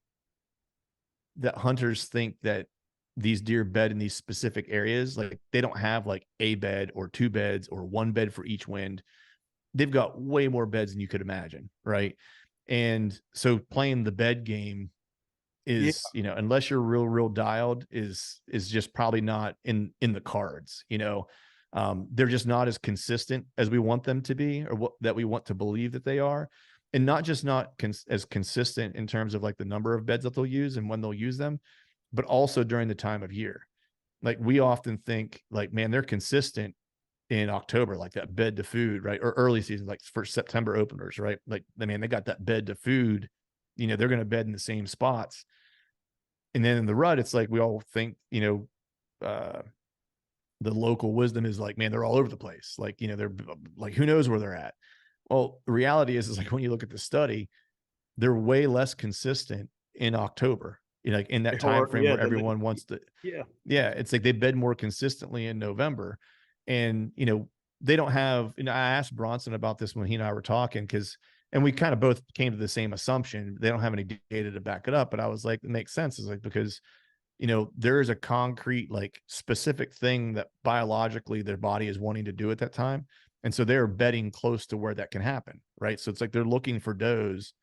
that hunters think that these deer bed in these specific areas, like they don't have like a bed or two beds or one bed for each wind. They've got way more beds than you could imagine, right? And so playing the bed game is, unless you're real dialed, is just probably not in the cards. They're just not as consistent as we want them to be, or that we want to believe that they are. And not just as consistent in terms of like the number of beds that they'll use and when they'll use them, but also during the time of year. Like we often think like, man, they're consistent in October, like that bed to food, right? Or early season, like for September openers, right? Like, man, they got that bed to food, they're going to bed in the same spots. And then in the rut, it's like, we all think, the local wisdom is like, man, they're all over the place. Like, they're like, who knows where they're at? Well, the reality is like when you look at the study, they're way less consistent in October, like in that time frame where everyone wants to. Yeah. It's like they bed more consistently in November, and they don't have. I asked Bronson about this when he and I were talking, and we kind of both came to the same assumption. They don't have any data to back it up, but I was like, it makes sense. It's like, because there is a concrete, like specific thing that biologically their body is wanting to do at that time. And so they're bedding close to where that can happen. Right. So it's like, they're looking for does.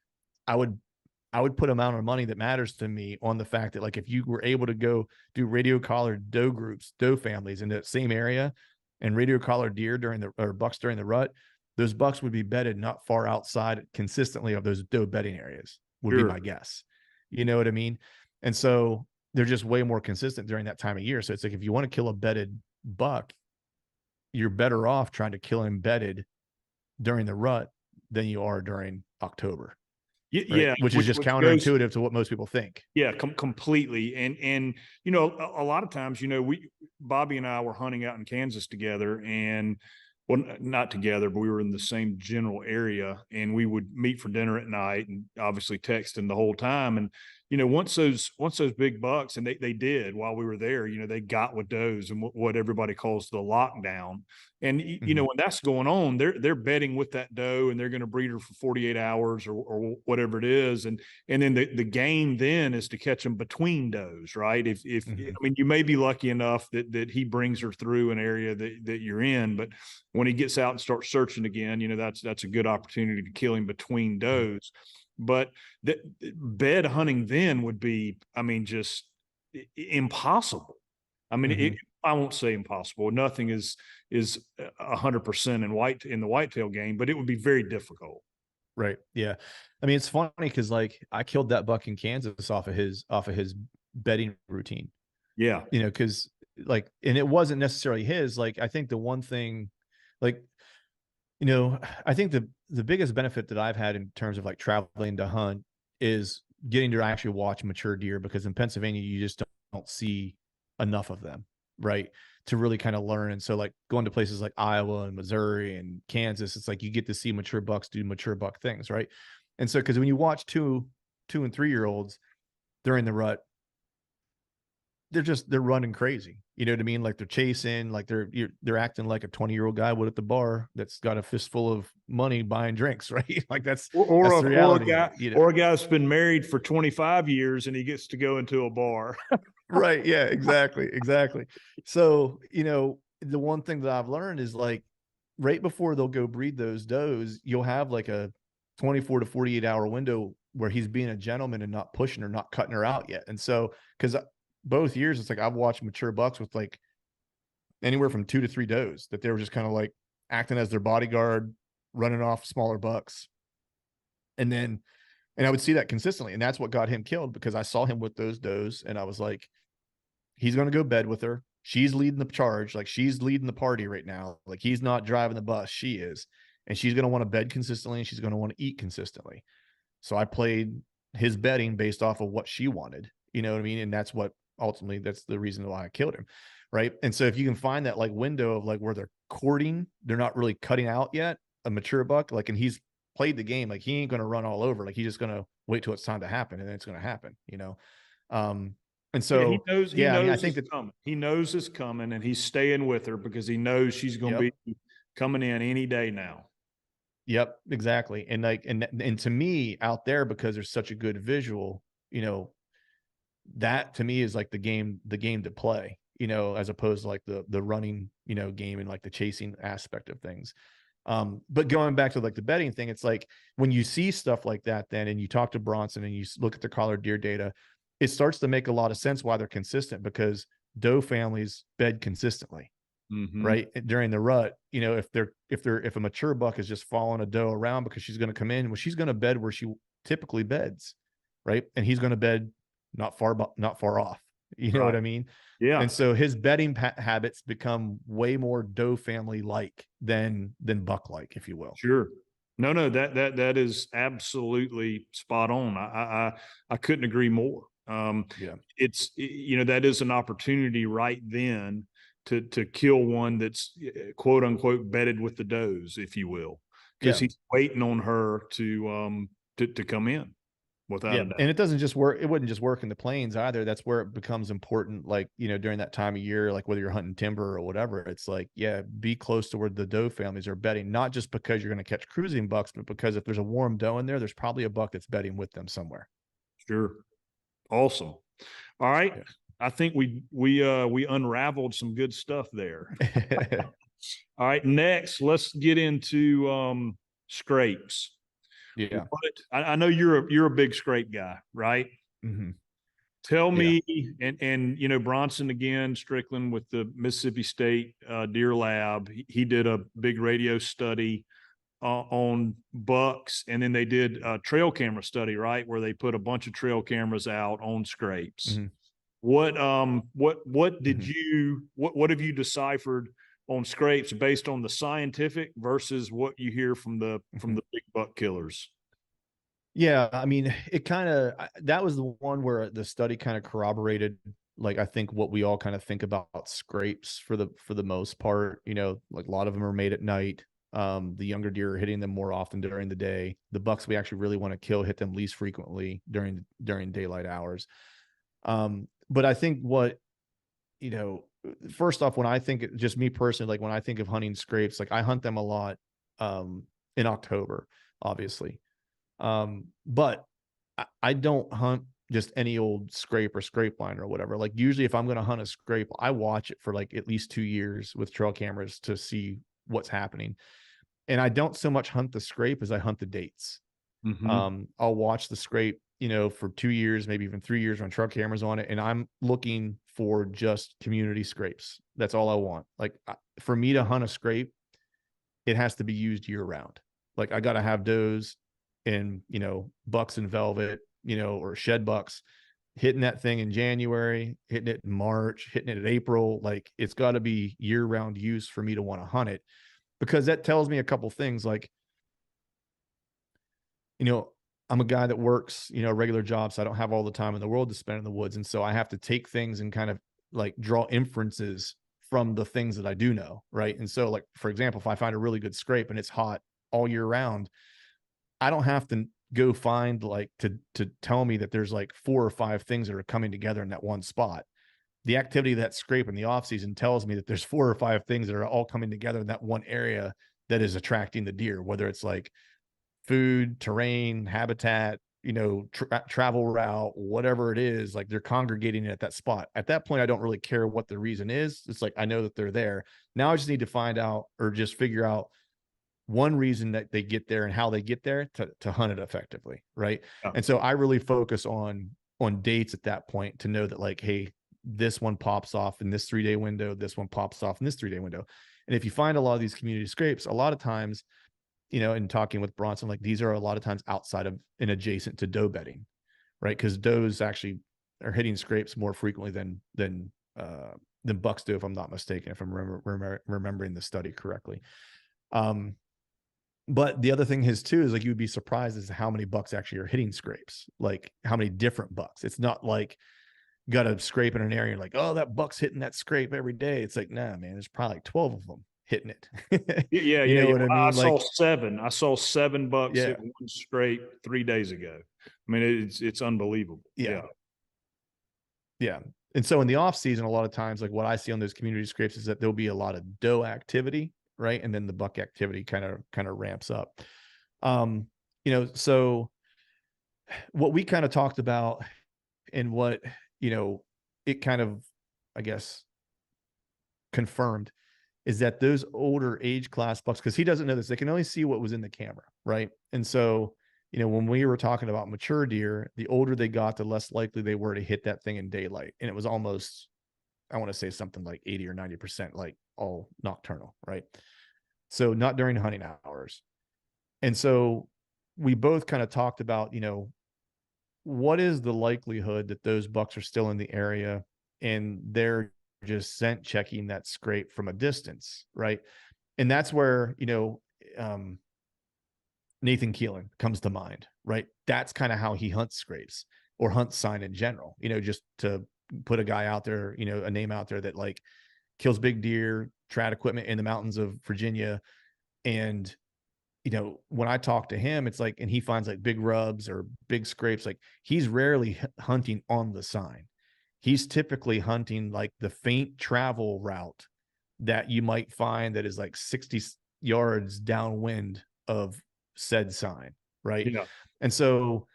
I would put amount of money that matters to me on the fact that like, if you were able to go do radio collared doe groups, doe families in that same area, and radio collared deer or bucks during the rut, those bucks would be bedded not far outside consistently of those doe bedding areas would be my guess. You know what I mean? And so they're just way more consistent during that time of year. So it's like, if you want to kill a bedded buck, you're better off trying to kill him bedded during the rut than you are during October. Right? Yeah. Which is just counterintuitive to what most people think. Yeah, completely. And, a lot of times, Bobby and I were hunting out in Kansas together, and well, not together, but we were in the same general area, and we would meet for dinner at night and obviously texting the whole time. And, once those big bucks, and they did while we were there, they got with does and what everybody calls the lockdown. And, when that's going on, they're bedding with that doe, and they're going to breed her for 48 hours or whatever it is. And then the game then is to catch them between does, right? If you may be lucky enough that he brings her through an area that you're in, but when he gets out and starts searching again, that's a good opportunity to kill him between does. But the bed hunting then would be, just impossible. I won't say impossible. Nothing is 100% in the whitetail game, but it would be very difficult. Right. Yeah. It's funny because like I killed that buck in Kansas off of his bedding routine. Yeah. Because like, and it wasn't necessarily his. Like, I think the one thing, like, I think the biggest benefit that I've had in terms of like traveling to hunt is getting to actually watch mature deer, because in Pennsylvania, you just don't see enough of them, right, to really kind of learn. And so like going to places like Iowa and Missouri and Kansas, it's like you get to see mature bucks do mature buck things, right? And so because when you watch 2 and 3 year olds during the rut, they're running crazy. You know what I mean? Like they're chasing, like they're acting like a 20-year-old guy would at the bar that's got a fistful of money buying drinks, right? Like that's the reality of it, you know? Or a guy that's been married for 25 years and he gets to go into a bar. Right. Yeah, exactly. Exactly. So, you know, the one thing that I've learned is like right before they'll go breed those does, you'll have like a 24 to 48 hour window where he's being a gentleman and not pushing her, not cutting her out yet. And so, because both years, it's like I've watched mature bucks with like anywhere from 2 to 3 does that they were just kind of like acting as their bodyguard, running off smaller bucks. And then, and I would see that consistently. And that's what got him killed, because I saw him with those does and I was like, he's going to go bed with her. She's leading the charge. Like she's leading the party right now. Like he's not driving the bus. She is. And she's going to want to bed consistently and she's going to want to eat consistently. So I played his betting based off of what she wanted. You know what I mean? And that's what ultimately, that's the reason why I killed him. Right. And so if you can find that like window of like where they're courting, they're not really cutting out yet, a mature buck, like, and he's played the game, like he ain't going to run all over. Like he's just going to wait till it's time to happen and then it's going to happen, you know? And Yeah, so, he I knows mean, I think it's that, coming. He knows it's coming and he's staying with her because he knows she's going to yep, be coming in any day now. yep, exactly. And like, and to me out there, because there's such a good visual, you know, that to me is like the game to play, you know, as opposed to like the running, you know, game and like the chasing aspect of things. But going back to like the betting thing, it's like when you see stuff like that, then, and you talk to Bronson and you look at the collared deer data, it starts to make a lot of sense why they're consistent, because doe families bed consistently, right? During the rut, you know, if a mature buck is just following a doe around because she's going to come in, well, she's going to bed where she typically beds, right? And he's going to bed not far off. You know what I mean? Yeah. And so his bedding habits become way more doe family like than buck like, if you will. Sure. No, that is absolutely spot on. I couldn't agree more. Yeah. It's, you know, that is an opportunity right then to kill one that's quote unquote bedded with the does, if you will, because Yeah. he's waiting on her to come in without Yeah. a doubt. And it doesn't just work. It wouldn't just work in the plains either. That's where it becomes important. Like, you know, during that time of year, like whether you're hunting timber or whatever, it's like, yeah, be close to where the doe families are bedding, not just because you're going to catch cruising bucks, but because if there's a warm doe in there, there's probably a buck that's bedding with them somewhere. Sure. Awesome. All right. Yeah. I think we unraveled some good stuff there. All right. Next, let's get into scrapes. Yeah. I know you're a big scrape guy, right? Mm-hmm. Tell Yeah. me, and you know, Bronson again, Strickland with the Mississippi State Deer Lab, he did a big radio study on bucks, and then they did a trail camera study, right, where they put a bunch of trail cameras out on scrapes. Mm-hmm. What did Mm-hmm. you what have you deciphered on scrapes based on the scientific versus what you hear from the Mm-hmm. big buck killers? Yeah, I mean, it kind of, that was the one where the study kind of corroborated, like, I think what we all kind of think about scrapes for the most part, you know, like a lot of them are made at night. The younger deer are hitting them more often during the day. The bucks we actually really want to kill hit them least frequently during daylight hours. But I think what, you know, first off, when I think, just me personally, like when I think of hunting scrapes, like I hunt them a lot in October, obviously. But I don't hunt just any old scrape or scrape line or whatever. Like usually if I'm going to hunt a scrape, I watch it for like at least 2 years with trail cameras to see what's happening. And I don't so much hunt the scrape as I hunt the dates. I'll watch the scrape, you know, for 2 years, maybe even 3 years, on trail cameras on it. And I'm looking for just community scrapes. That's all I want. Like for me to hunt a scrape, it has to be used year round. Like I got to have does and, you know, bucks and velvet, you know, or shed bucks hitting that thing in January, hitting it in March, hitting it in April. Like it's got to be year round use for me to want to hunt it, because that tells me a couple things. Like, you know, I'm a guy that works, you know, regular jobs. So I don't have all the time in the world to spend in the woods. And so I have to take things and kind of like draw inferences from the things that I do know. Right. And so like, for example, if I find a really good scrape and it's hot all year round, I don't have to go find like to tell me that there's like 4 or 5 things that are coming together in that one spot. The activity of that scrape in the off season tells me that there's 4 or 5 things that are all coming together in that one area that is attracting the deer, whether it's like food, terrain, habitat, travel route, whatever it is, like they're congregating at that spot. At that point, I don't really care what the reason is. It's like, I know that they're there. Now I just need to find out or just figure out one reason that they get there and how they get there to hunt it effectively. Right. Yeah. And so I really focus on dates at that point to know that like, hey, this one pops off in this 3-day window. This one pops off in this 3-day window. And if you find a lot of these community scrapes, a lot of times, in talking with Bronson, like these are a lot of times outside of and adjacent to doe bedding, right? Because does actually are hitting scrapes more frequently than bucks do, if I'm not mistaken, if I'm remembering the study correctly. But the other thing is too, is like, you would be surprised as to how many bucks actually are hitting scrapes, like how many different bucks. It's not like got a scrape in an area, like, oh, that buck's hitting that scrape every day. It's like, nah, man, there's probably like 12 of them hitting it. Yeah. You know what I mean? I Like, saw 7 bucks yeah, hit one scrape 3 days ago. I mean, it's unbelievable. yeah. And so in the off season, a lot of times, like what I see on those community scrapes is that there'll be a lot of doe activity, right? And then the buck activity kind of ramps up. So what we kind of talked about and what, it kind of, I guess, confirmed is that those older age class bucks, because he doesn't know this, they can only see what was in the camera, right? And so, when we were talking about mature deer, the older they got, the less likely they were to hit that thing in daylight. And it was almost, I want to say something like 80 or 90%, like all nocturnal, right? So not during hunting hours. And so we both kind of talked about, what is the likelihood that those bucks are still in the area and they're just scent checking that scrape from a distance, right? And that's where, Nathan Keelan comes to mind, right? That's kind of how he hunts scrapes or hunts sign in general, just to put a guy out there, a name out there that like kills big deer, trad equipment in the mountains of Virginia. And, when I talk to him, it's like, and he finds like big rubs or big scrapes, like he's rarely hunting on the sign. He's typically hunting like the faint travel route that you might find that is like 60 yards downwind of said sign, right? Yeah. And so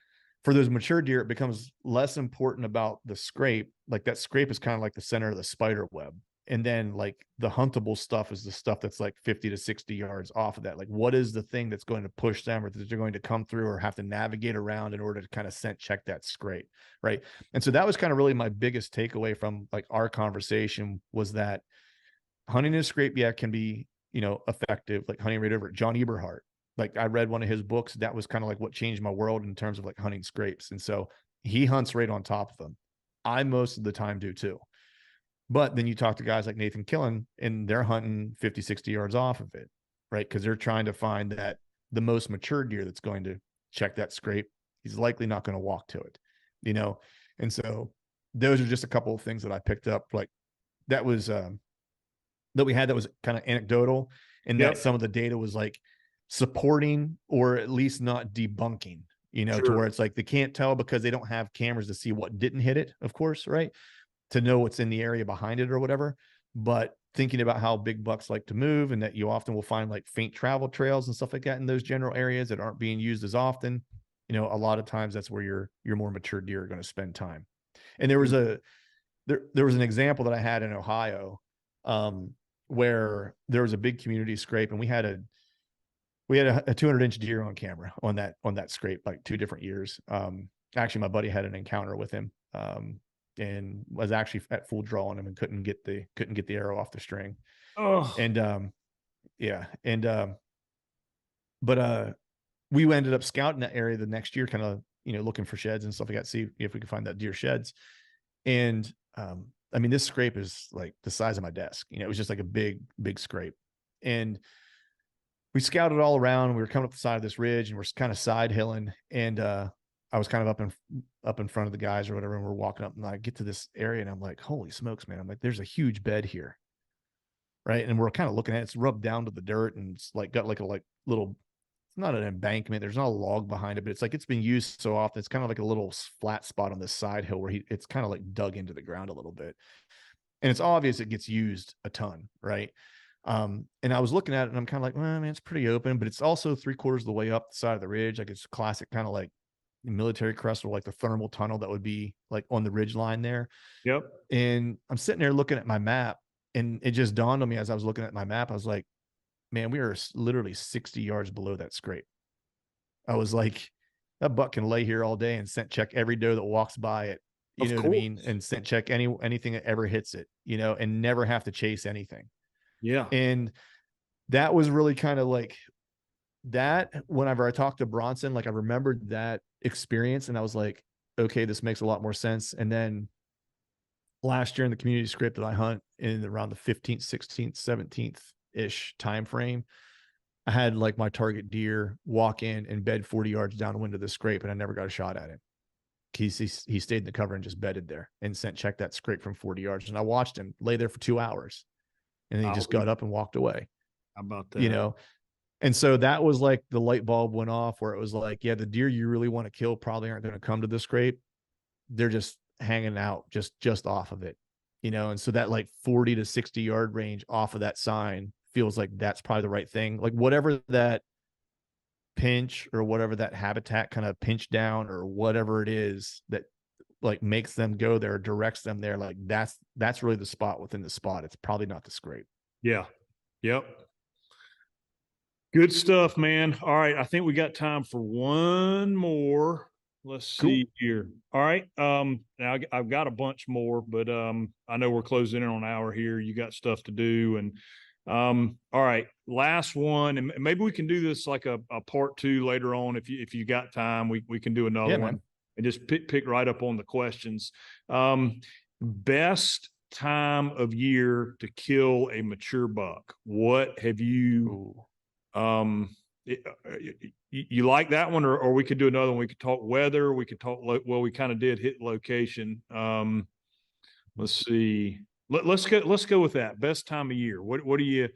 for those mature deer, it becomes less important about the scrape. Like that scrape is kind of like the center of the spider web. And then like the huntable stuff is the stuff that's like 50 to 60 yards off of that. Like what is the thing that's going to push them or that they're going to come through or have to navigate around in order to kind of scent check that scrape, right? And so that was kind of really my biggest takeaway from like our conversation was that hunting a scrape, yeah, can be, effective, like hunting right over it. John Eberhart, like I read one of his books. That was kind of like what changed my world in terms of like hunting scrapes. And so he hunts right on top of them. I most of the time do too. But then you talk to guys like Nathan Killen and they're hunting 50, 60 yards off of it, right? Because they're trying to find that the most mature deer that's going to check that scrape. He's likely not going to walk to it, And so those are just a couple of things that I picked up. Like that was, that we had that was kind of anecdotal and that some of the data was like supporting or at least not debunking, to where it's like they can't tell because they don't have cameras to see what didn't hit it, of course, right? To know what's in the area behind it or whatever. But thinking about how big bucks like to move and that you often will find like faint travel trails and stuff like that in those general areas that aren't being used as often, a lot of times that's where your more mature deer are going to spend time. And there was there was an example that I had in Ohio, where there was a big community scrape and we had a 200-inch deer on camera on that scrape, like 2 different years. Actually my buddy had an encounter with him, and was actually at full draw on him and couldn't get the arrow off the string. Oh, and we ended up scouting that area the next year, kind of, looking for sheds and stuff like that, see if we could find that deer sheds. And, I mean, this scrape is like the size of my desk, it was just like a big, big scrape. And we scouted all around. We were coming up the side of this ridge and we're kind of side hilling. And, I was kind of up in front of the guys or whatever, and we're walking up, and I get to this area, and I'm like, holy smokes, man! I'm like, there's a huge bed here, right? And we're kind of looking at it, it's rubbed down to the dirt, and it's like got like a little. It's not an embankment. There's not a log behind it, but it's like it's been used so often. It's kind of like a little flat spot on this side hill where it's kind of like dug into the ground a little bit, and it's obvious it gets used a ton, right? And I was looking at it, and I'm kind of like, well, I mean, it's pretty open, but it's also 3/4 of the way up the side of the ridge. Like it's classic kind of like military crest or like the thermal tunnel that would be like on the ridge line there. Yep. And I'm sitting there looking at my map, and it just dawned on me as I was looking at my map. I was like, man, we are literally 60 yards below that scrape. I was like, that buck can lay here all day and scent check every doe that walks by it. You Of know what I course. mean? And scent check anything that ever hits it, you know, and never have to chase anything. Yeah. And that was really kind of like that. Whenever I talked to Bronson, like I remembered that experience, and I was like, okay, this makes a lot more sense. And then last year in the community script that I hunt in around the 15th, 16th, 17th ish time frame, I had like my target deer walk in and bed 40 yards downwind of the scrape, and I never got a shot at him. He stayed in the cover and just bedded there and scent checked that scrape from 40 yards. And I watched him lay there for 2 hours, and then he just got up and walked away. How about that? You know, and so that was like the light bulb went off where it was like, yeah, the deer you really want to kill probably aren't going to come to the scrape. They're just hanging out just off of it, you know? And so that like 40 to 60 yard range off of that sign feels like that's probably the right thing. Like whatever that pinch or whatever that habitat kind of pinch down or whatever it is that like makes them go there, directs them there. Like that's really the spot within the spot. It's probably not the scrape. Yeah. Yep. Good stuff, man. All right. I think we got time for one more. Let's see here. All right. Now I've got a bunch more, but I know we're closing in on an hour here. You got stuff to do. And all right, last one. And maybe we can do this like a part two later on. If you got time, we can do another one, man. And just pick right up on the questions. Best time of year to kill a mature buck. What have you you like that one, or we could do another one? We could talk weather. We could talk, well, we kind of did hit location. Let's see. Let's go with that. Best time of year. What do you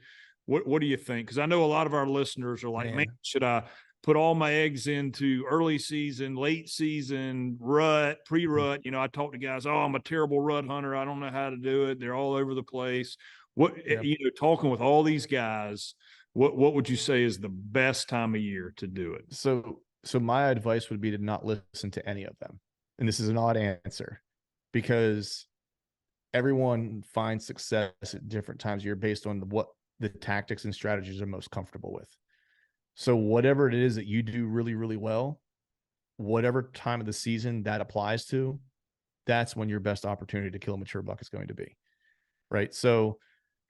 think? Because I know a lot of our listeners are like, man, should I put all my eggs into early season, late season, rut, pre-rut? You know, I talk to guys, oh, I'm a terrible rut hunter. I don't know how to do it. They're all over the place. You know, talking with all these guys, what would you say is the best time of year to do it? So my advice would be to not listen to any of them. And this is an odd answer because everyone finds success at different times of year based on what the tactics and strategies they're most comfortable with. So whatever it is that you do really, really well, whatever time of the season that applies to, that's when your best opportunity to kill a mature buck is going to be. Right. So,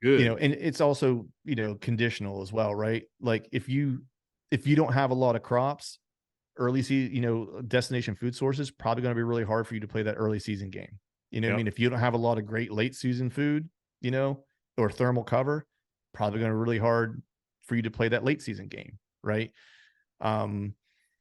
Good. You know, and it's also, you know, conditional as well, right? Like if you don't have a lot of crops, early season, you know, destination food sources, probably going to be really hard for you to play that early season game. You know what I mean? If you don't have a lot of great late season food, you know, or thermal cover, probably going to be really hard for you to play that late season game, right? You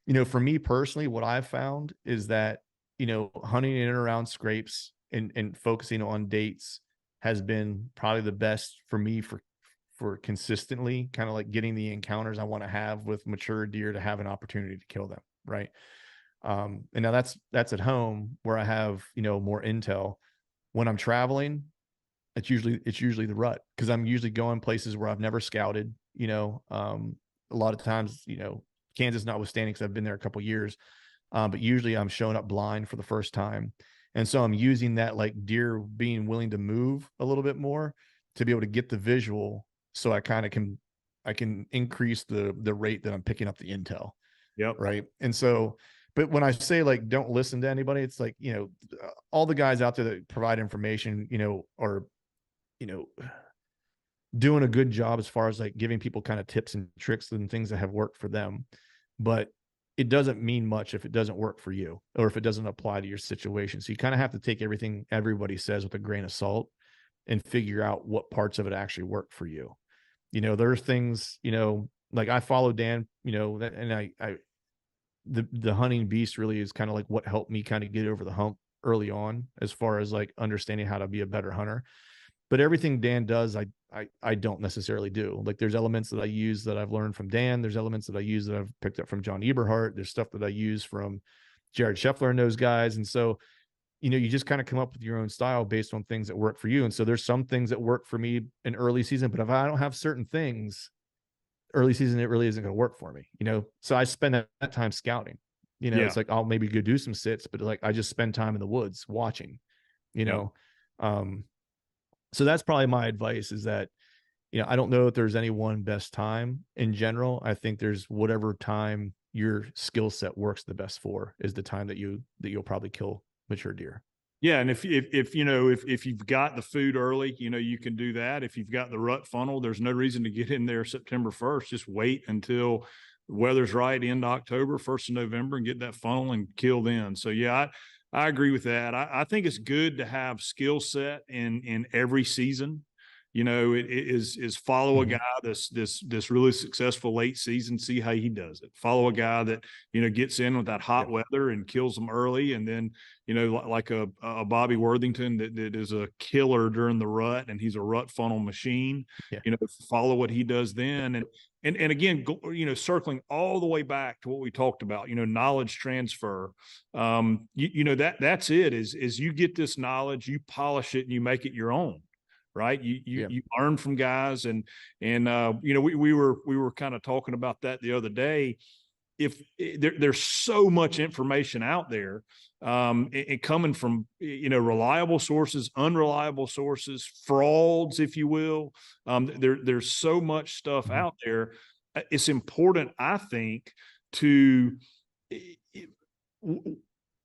know, for me personally, what I've found is that, you know, hunting in and around scrapes and focusing on dates has been probably the best for me for consistently kind of like getting the encounters I want to have with mature deer to have an opportunity to kill them. Right. And now that's at home where I have, you know, more intel. When I'm traveling, it's usually the rut because I'm usually going places where I've never scouted, you know. A lot of times, you know, Kansas notwithstanding, because I've been there a couple years, but usually I'm showing up blind for the first time. And so I'm using that like deer being willing to move a little bit more to be able to get the visual. So I kind of can increase the rate that I'm picking up the intel. Yep. Right. And so, but when I say like, don't listen to anybody, it's like, you know, all the guys out there that provide information, you know, are, you know, doing a good job as far as like giving people kind of tips and tricks and things that have worked for them. But it doesn't mean much if it doesn't work for you or if it doesn't apply to your situation. So you kind of have to take everything everybody says with a grain of salt and figure out what parts of it actually work for you. You know, there's things, you know, like I follow Dan, you know, and I the hunting beast really is kind of like what helped me kind of get over the hump early on, as far as like understanding how to be a better hunter. But everything Dan does, I don't necessarily do. Like there's elements that I use that I've learned from Dan. There's elements that I use that I've picked up from John Eberhart. There's stuff that I use from Jared Scheffler and those guys. And so, you just kind of come up with your own style based on things that work for you. And so there's some things that work for me in early season, but if I don't have certain things early season, it really isn't going to work for me, So I spend that time scouting, Yeah. it's like, I'll maybe go do some sits, but like, I just spend time in the woods watching, so that's probably my advice, is that, I don't know if there's any one best time in general. I think there's whatever time your skill set works the best for is the time that you'll probably kill mature deer. Yeah. And if you've got the food early, you can do that. If you've got the rut funnel, there's no reason to get in there September 1st. Just wait until the weather's right, end October, 1st of November, and get that funnel and kill then. So yeah, I agree with that. I think it's good to have skill set in every season. It is follow a guy this really successful late season, see how he does it. Follow a guy that, gets in with that hot weather and kills them early. And then, like a Bobby Worthington that is a killer during the rut, and he's a rut funnel machine, follow what he does then. And again, circling all the way back to what we talked about, knowledge transfer. That's it is you get this knowledge, you polish it, and you make it your own. Right. You learn from guys, and we were kind of talking about that the other day. If there's so much information out there, it coming from, reliable sources, unreliable sources, frauds, if you will, there's so much stuff out there. It's important, I think, to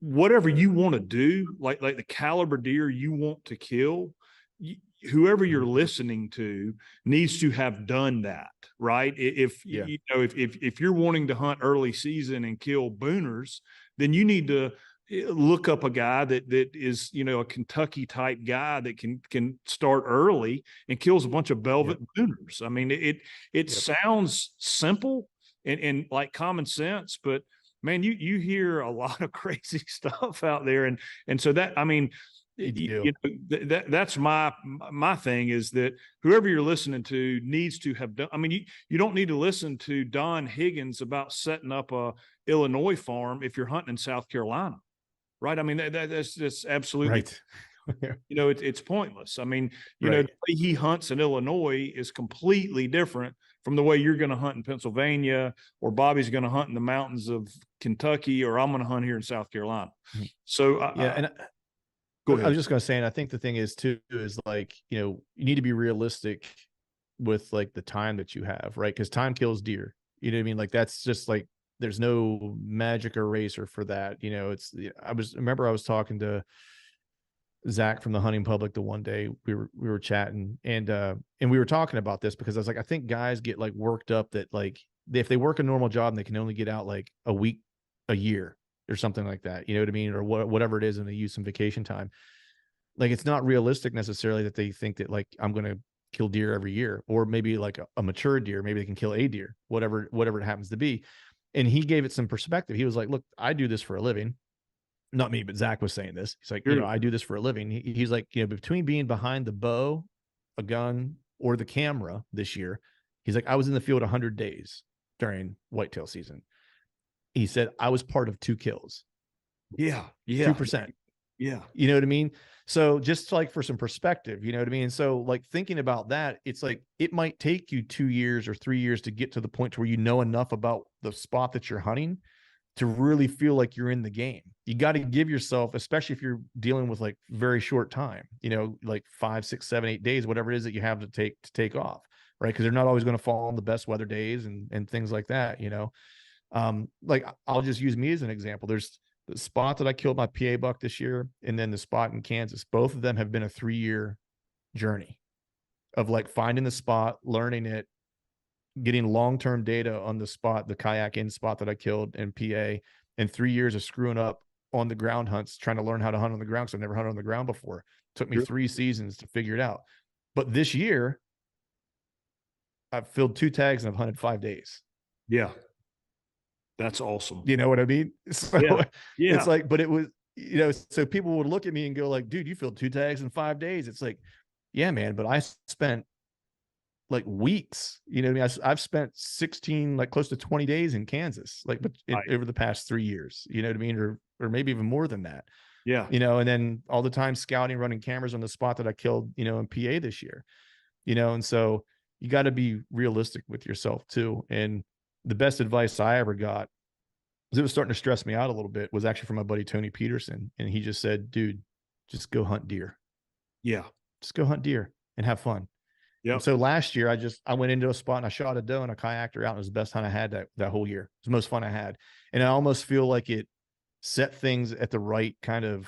whatever you want to do, like the caliber deer you want to kill, whoever you're listening to needs to have done that, right? If you're wanting to hunt early season and kill booners, then you need to look up a guy that is, a Kentucky type guy that can start early and kills a bunch of velvet booners. I mean, it sounds simple and like common sense, but man, you hear a lot of crazy stuff out there. And so that, I mean, that's my thing, is that whoever you're listening to needs to have done. I mean, you don't need to listen to Don Higgins about setting up a Illinois farm if you're hunting in South Carolina, right? I mean, that's just absolutely right. It's pointless. I mean, the way he hunts in Illinois is completely different from the way you're going to hunt in Pennsylvania, or Bobby's going to hunt in the mountains of Kentucky, or I'm going to hunt here in South Carolina. So I was just going to say, and I think the thing is too, is like, you need to be realistic with like the time that you have, right? Because time kills deer. You know what I mean? Like, that's just like, there's no magic eraser for that. I remember I was talking to Zach from the Hunting Public the one day we were chatting, and we were talking about this, because I was like, I think guys get like worked up that like, if they work a normal job and they can only get out like a week a year or something like that, you know what I mean? Or whatever it is, and they use some vacation time. Like, it's not realistic necessarily that they think that like, I'm going to kill deer every year, or maybe like a mature deer, maybe they can kill a deer, whatever it happens to be. And he gave it some perspective. He was like, look, I do this for a living. Not me, but Zach was saying this. He's like, I do this for a living. He's like, between being behind the bow, a gun, or the camera this year, he's like, I was in the field 100 days during whitetail season. He said, I was part of 2 kills. Yeah. 2%. Yeah. You know what I mean? So just like for some perspective, you know what I mean? So like thinking about that, it's like, it might take you 2 years or 3 years to get to the point where you know enough about the spot that you're hunting to really feel like you're in the game. You got to give yourself, especially if you're dealing with like very short time, like 5, 6, 7, 8 days, whatever it is that you have to take off, right? Because they're not always going to fall on the best weather days and things like that, like I'll just use me as an example. There's the spot that I killed my PA buck this year, and then the spot in Kansas. Both of them have been a 3-year journey of like finding the spot, learning it, getting long-term data on the spot, the kayak in spot that I killed in PA, and 3 years of screwing up on the ground hunts, trying to learn how to hunt on the ground. So I've never hunted on the ground before. It took me 3 seasons to figure it out. But this year I've filled 2 tags and I've hunted 5 days. Yeah. That's awesome. You know what I mean? So Yeah. Yeah. it's like, but it was, you know, so people would look at me and go like, dude, you filled 2 tags in 5 days. It's like, yeah, man, but I spent like weeks, you know what I mean? I've spent 16, like close to 20 days in Kansas, like, but Right. over the past 3 years, you know what I mean? Or maybe even more than that, Yeah. you know, and then all the time scouting, running cameras on the spot that I killed, you know, in PA this year, you know, and so you got to be realistic with yourself too. And the best advice I ever got, because it was starting to stress me out a little bit, was actually from my buddy Tony Peterson. And he just said, dude, just go hunt deer. Yeah. Just go hunt deer and have fun. And Yep. so last year I went into a spot and I shot a doe and I kayaked her out. And it was the best hunt I had that whole year. It was the most fun I had. And I almost feel like it set things at the right kind of,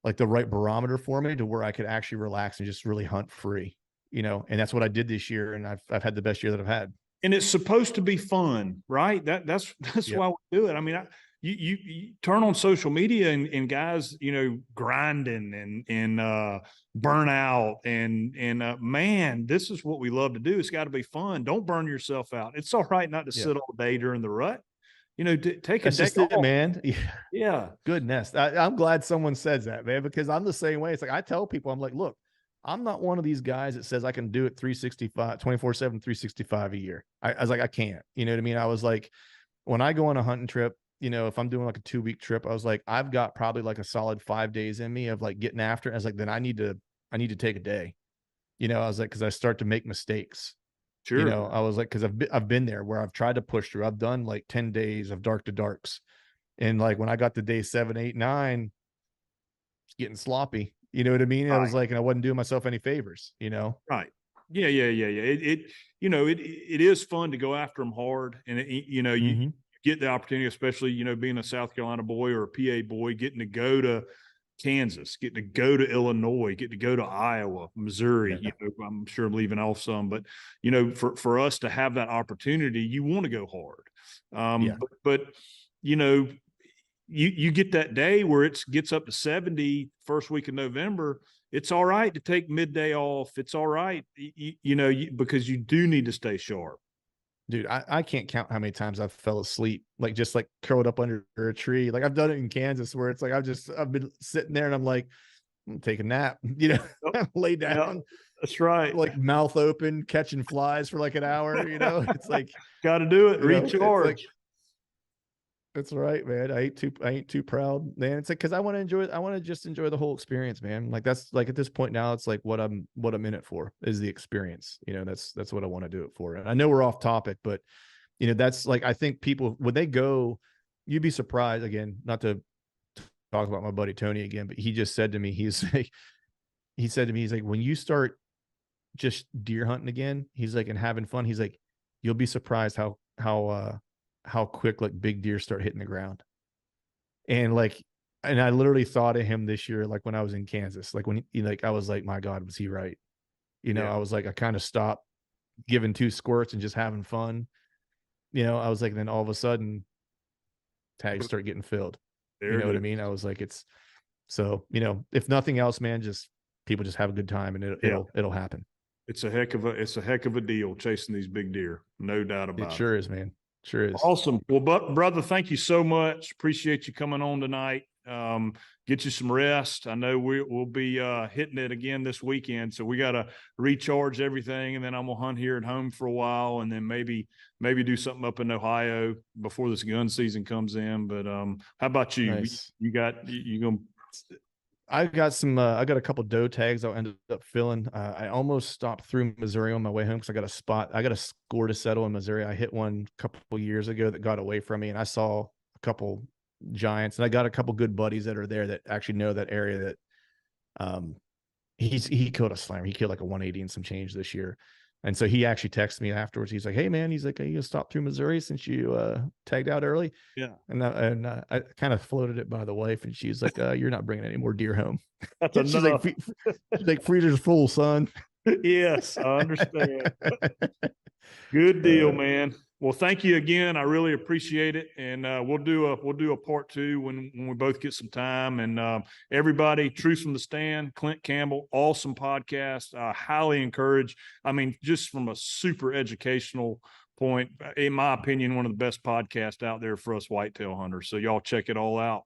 like the right barometer for me to where I could actually relax and just really hunt free, you know. And that's what I did this year. And I've had the best year that I've had. And it's supposed to be fun, right? That's Yep. why we do it. I mean, you turn on social media and guys, you know, grinding and burnout and man, this is what we love to do. It's got to be fun. Don't burn yourself out. It's all right not to Yeah. sit all day during the rut. You know, take a That's day just it, off. man. Yeah. Yeah. Goodness. I'm glad someone says that, man, because I'm the same way. It's like, I tell people, I'm like, look, I'm not one of these guys that says I can do it 365, 24/7, 365 a year. I was like, I can't, you know what I mean? I was like, when I go on a hunting trip, you know, if I'm doing like a 2-week trip, I was like, I've got probably like a solid 5 days in me of like getting after it. I was like, then I need to take a day, you know. I was like, cause I start to make mistakes, you Sure. know. I was like, cause I've been there where I've tried to push through. I've done like 10 days of dark to darks. And like, when I got to day 7, 8, 9, it's getting sloppy. You know what I mean? I was Right. like, and I wasn't doing myself any favors, you know? Right. Yeah. Yeah. Yeah. Yeah. You know, it is fun to go after them hard. And, you know, you Mm-hmm. get the opportunity, especially, you know, being a South Carolina boy or a PA boy, getting to go to Kansas, getting to go to Illinois, getting to go to Iowa, Missouri. Yeah. You know, I'm sure I'm leaving off some, but, you know, for us to have that opportunity, you want to go hard. Yeah. But, you know, you get that day where it gets up to 70 first week of November. It's all right to take midday off. It's all right, you know, because you do need to stay sharp. Dude, I can't count how many times I've fell asleep, like just like curled up under a tree. Like I've done it in Kansas where it's like I've been sitting there and I'm like, I'm gonna take a nap, you know, Yep. lay Yep. down, That's right. like mouth open, catching flies for like an hour, you know. It's like, Got to do it. you know, it's like, Recharge. that's right, man. I ain't too proud, man. It's like, cause I want to just enjoy the whole experience, man. Like that's like at this point now, it's like what I'm in it for is the experience. You know, that's what I want to do it for. And I know we're off topic, but you know, that's like, I think people, when they go, you'd be surprised, again, not to talk about my buddy Tony again, but he just said to me, he's like, when you start just deer hunting again, he's like, and having fun, he's like, you'll be surprised how quick like big deer start hitting the ground. And like, and I literally thought of him this year, like when I was in Kansas, like when he, like, I was like, my God, was he right? You know, Yeah. I was like, I kind of stopped giving 2 squirts and just having fun. You know, I was like, then all of a sudden tags start getting filled. There You know it what I is. mean? I was like, it's so, you know, if nothing else, man, just people just have a good time and Yeah. it'll happen. It's a heck of a deal chasing these big deer. No doubt It about it. sure is, man. Sure is. Awesome. Well, brother, thank you so much. Appreciate you coming on tonight. Get you some rest. I know we'll be hitting it again this weekend, so we got to recharge everything, and then I'm gonna hunt here at home for a while, and then maybe do something up in Ohio before this gun season comes in. But how about you? Nice. You gonna? I got a couple doe tags I ended up filling. I almost stopped through Missouri on my way home because I got a score to settle in Missouri. I hit one a couple years ago that got away from me, and I saw a couple giants, and I got a couple good buddies that are there that actually know that area. That he killed a slammer. He killed like a 180 and some change this year. And so he actually texted me afterwards. He's like, "Hey man," he's like, "Are you gonna stop through Missouri since you tagged out early?" Yeah, and I kind of floated it by the wife, and she's like, "You're not bringing any more deer home." that's she's enough. Like, freezer's full, son. Yes, I understand. Good deal, man. Well, thank you again. I really appreciate it, and we'll do a part 2 when we both get some time. And everybody, Truth from the Stand, Clint Campbell, awesome podcast. I highly encourage. I mean, just from a super educational point, in my opinion, one of the best podcasts out there for us whitetail hunters. So y'all check it all out.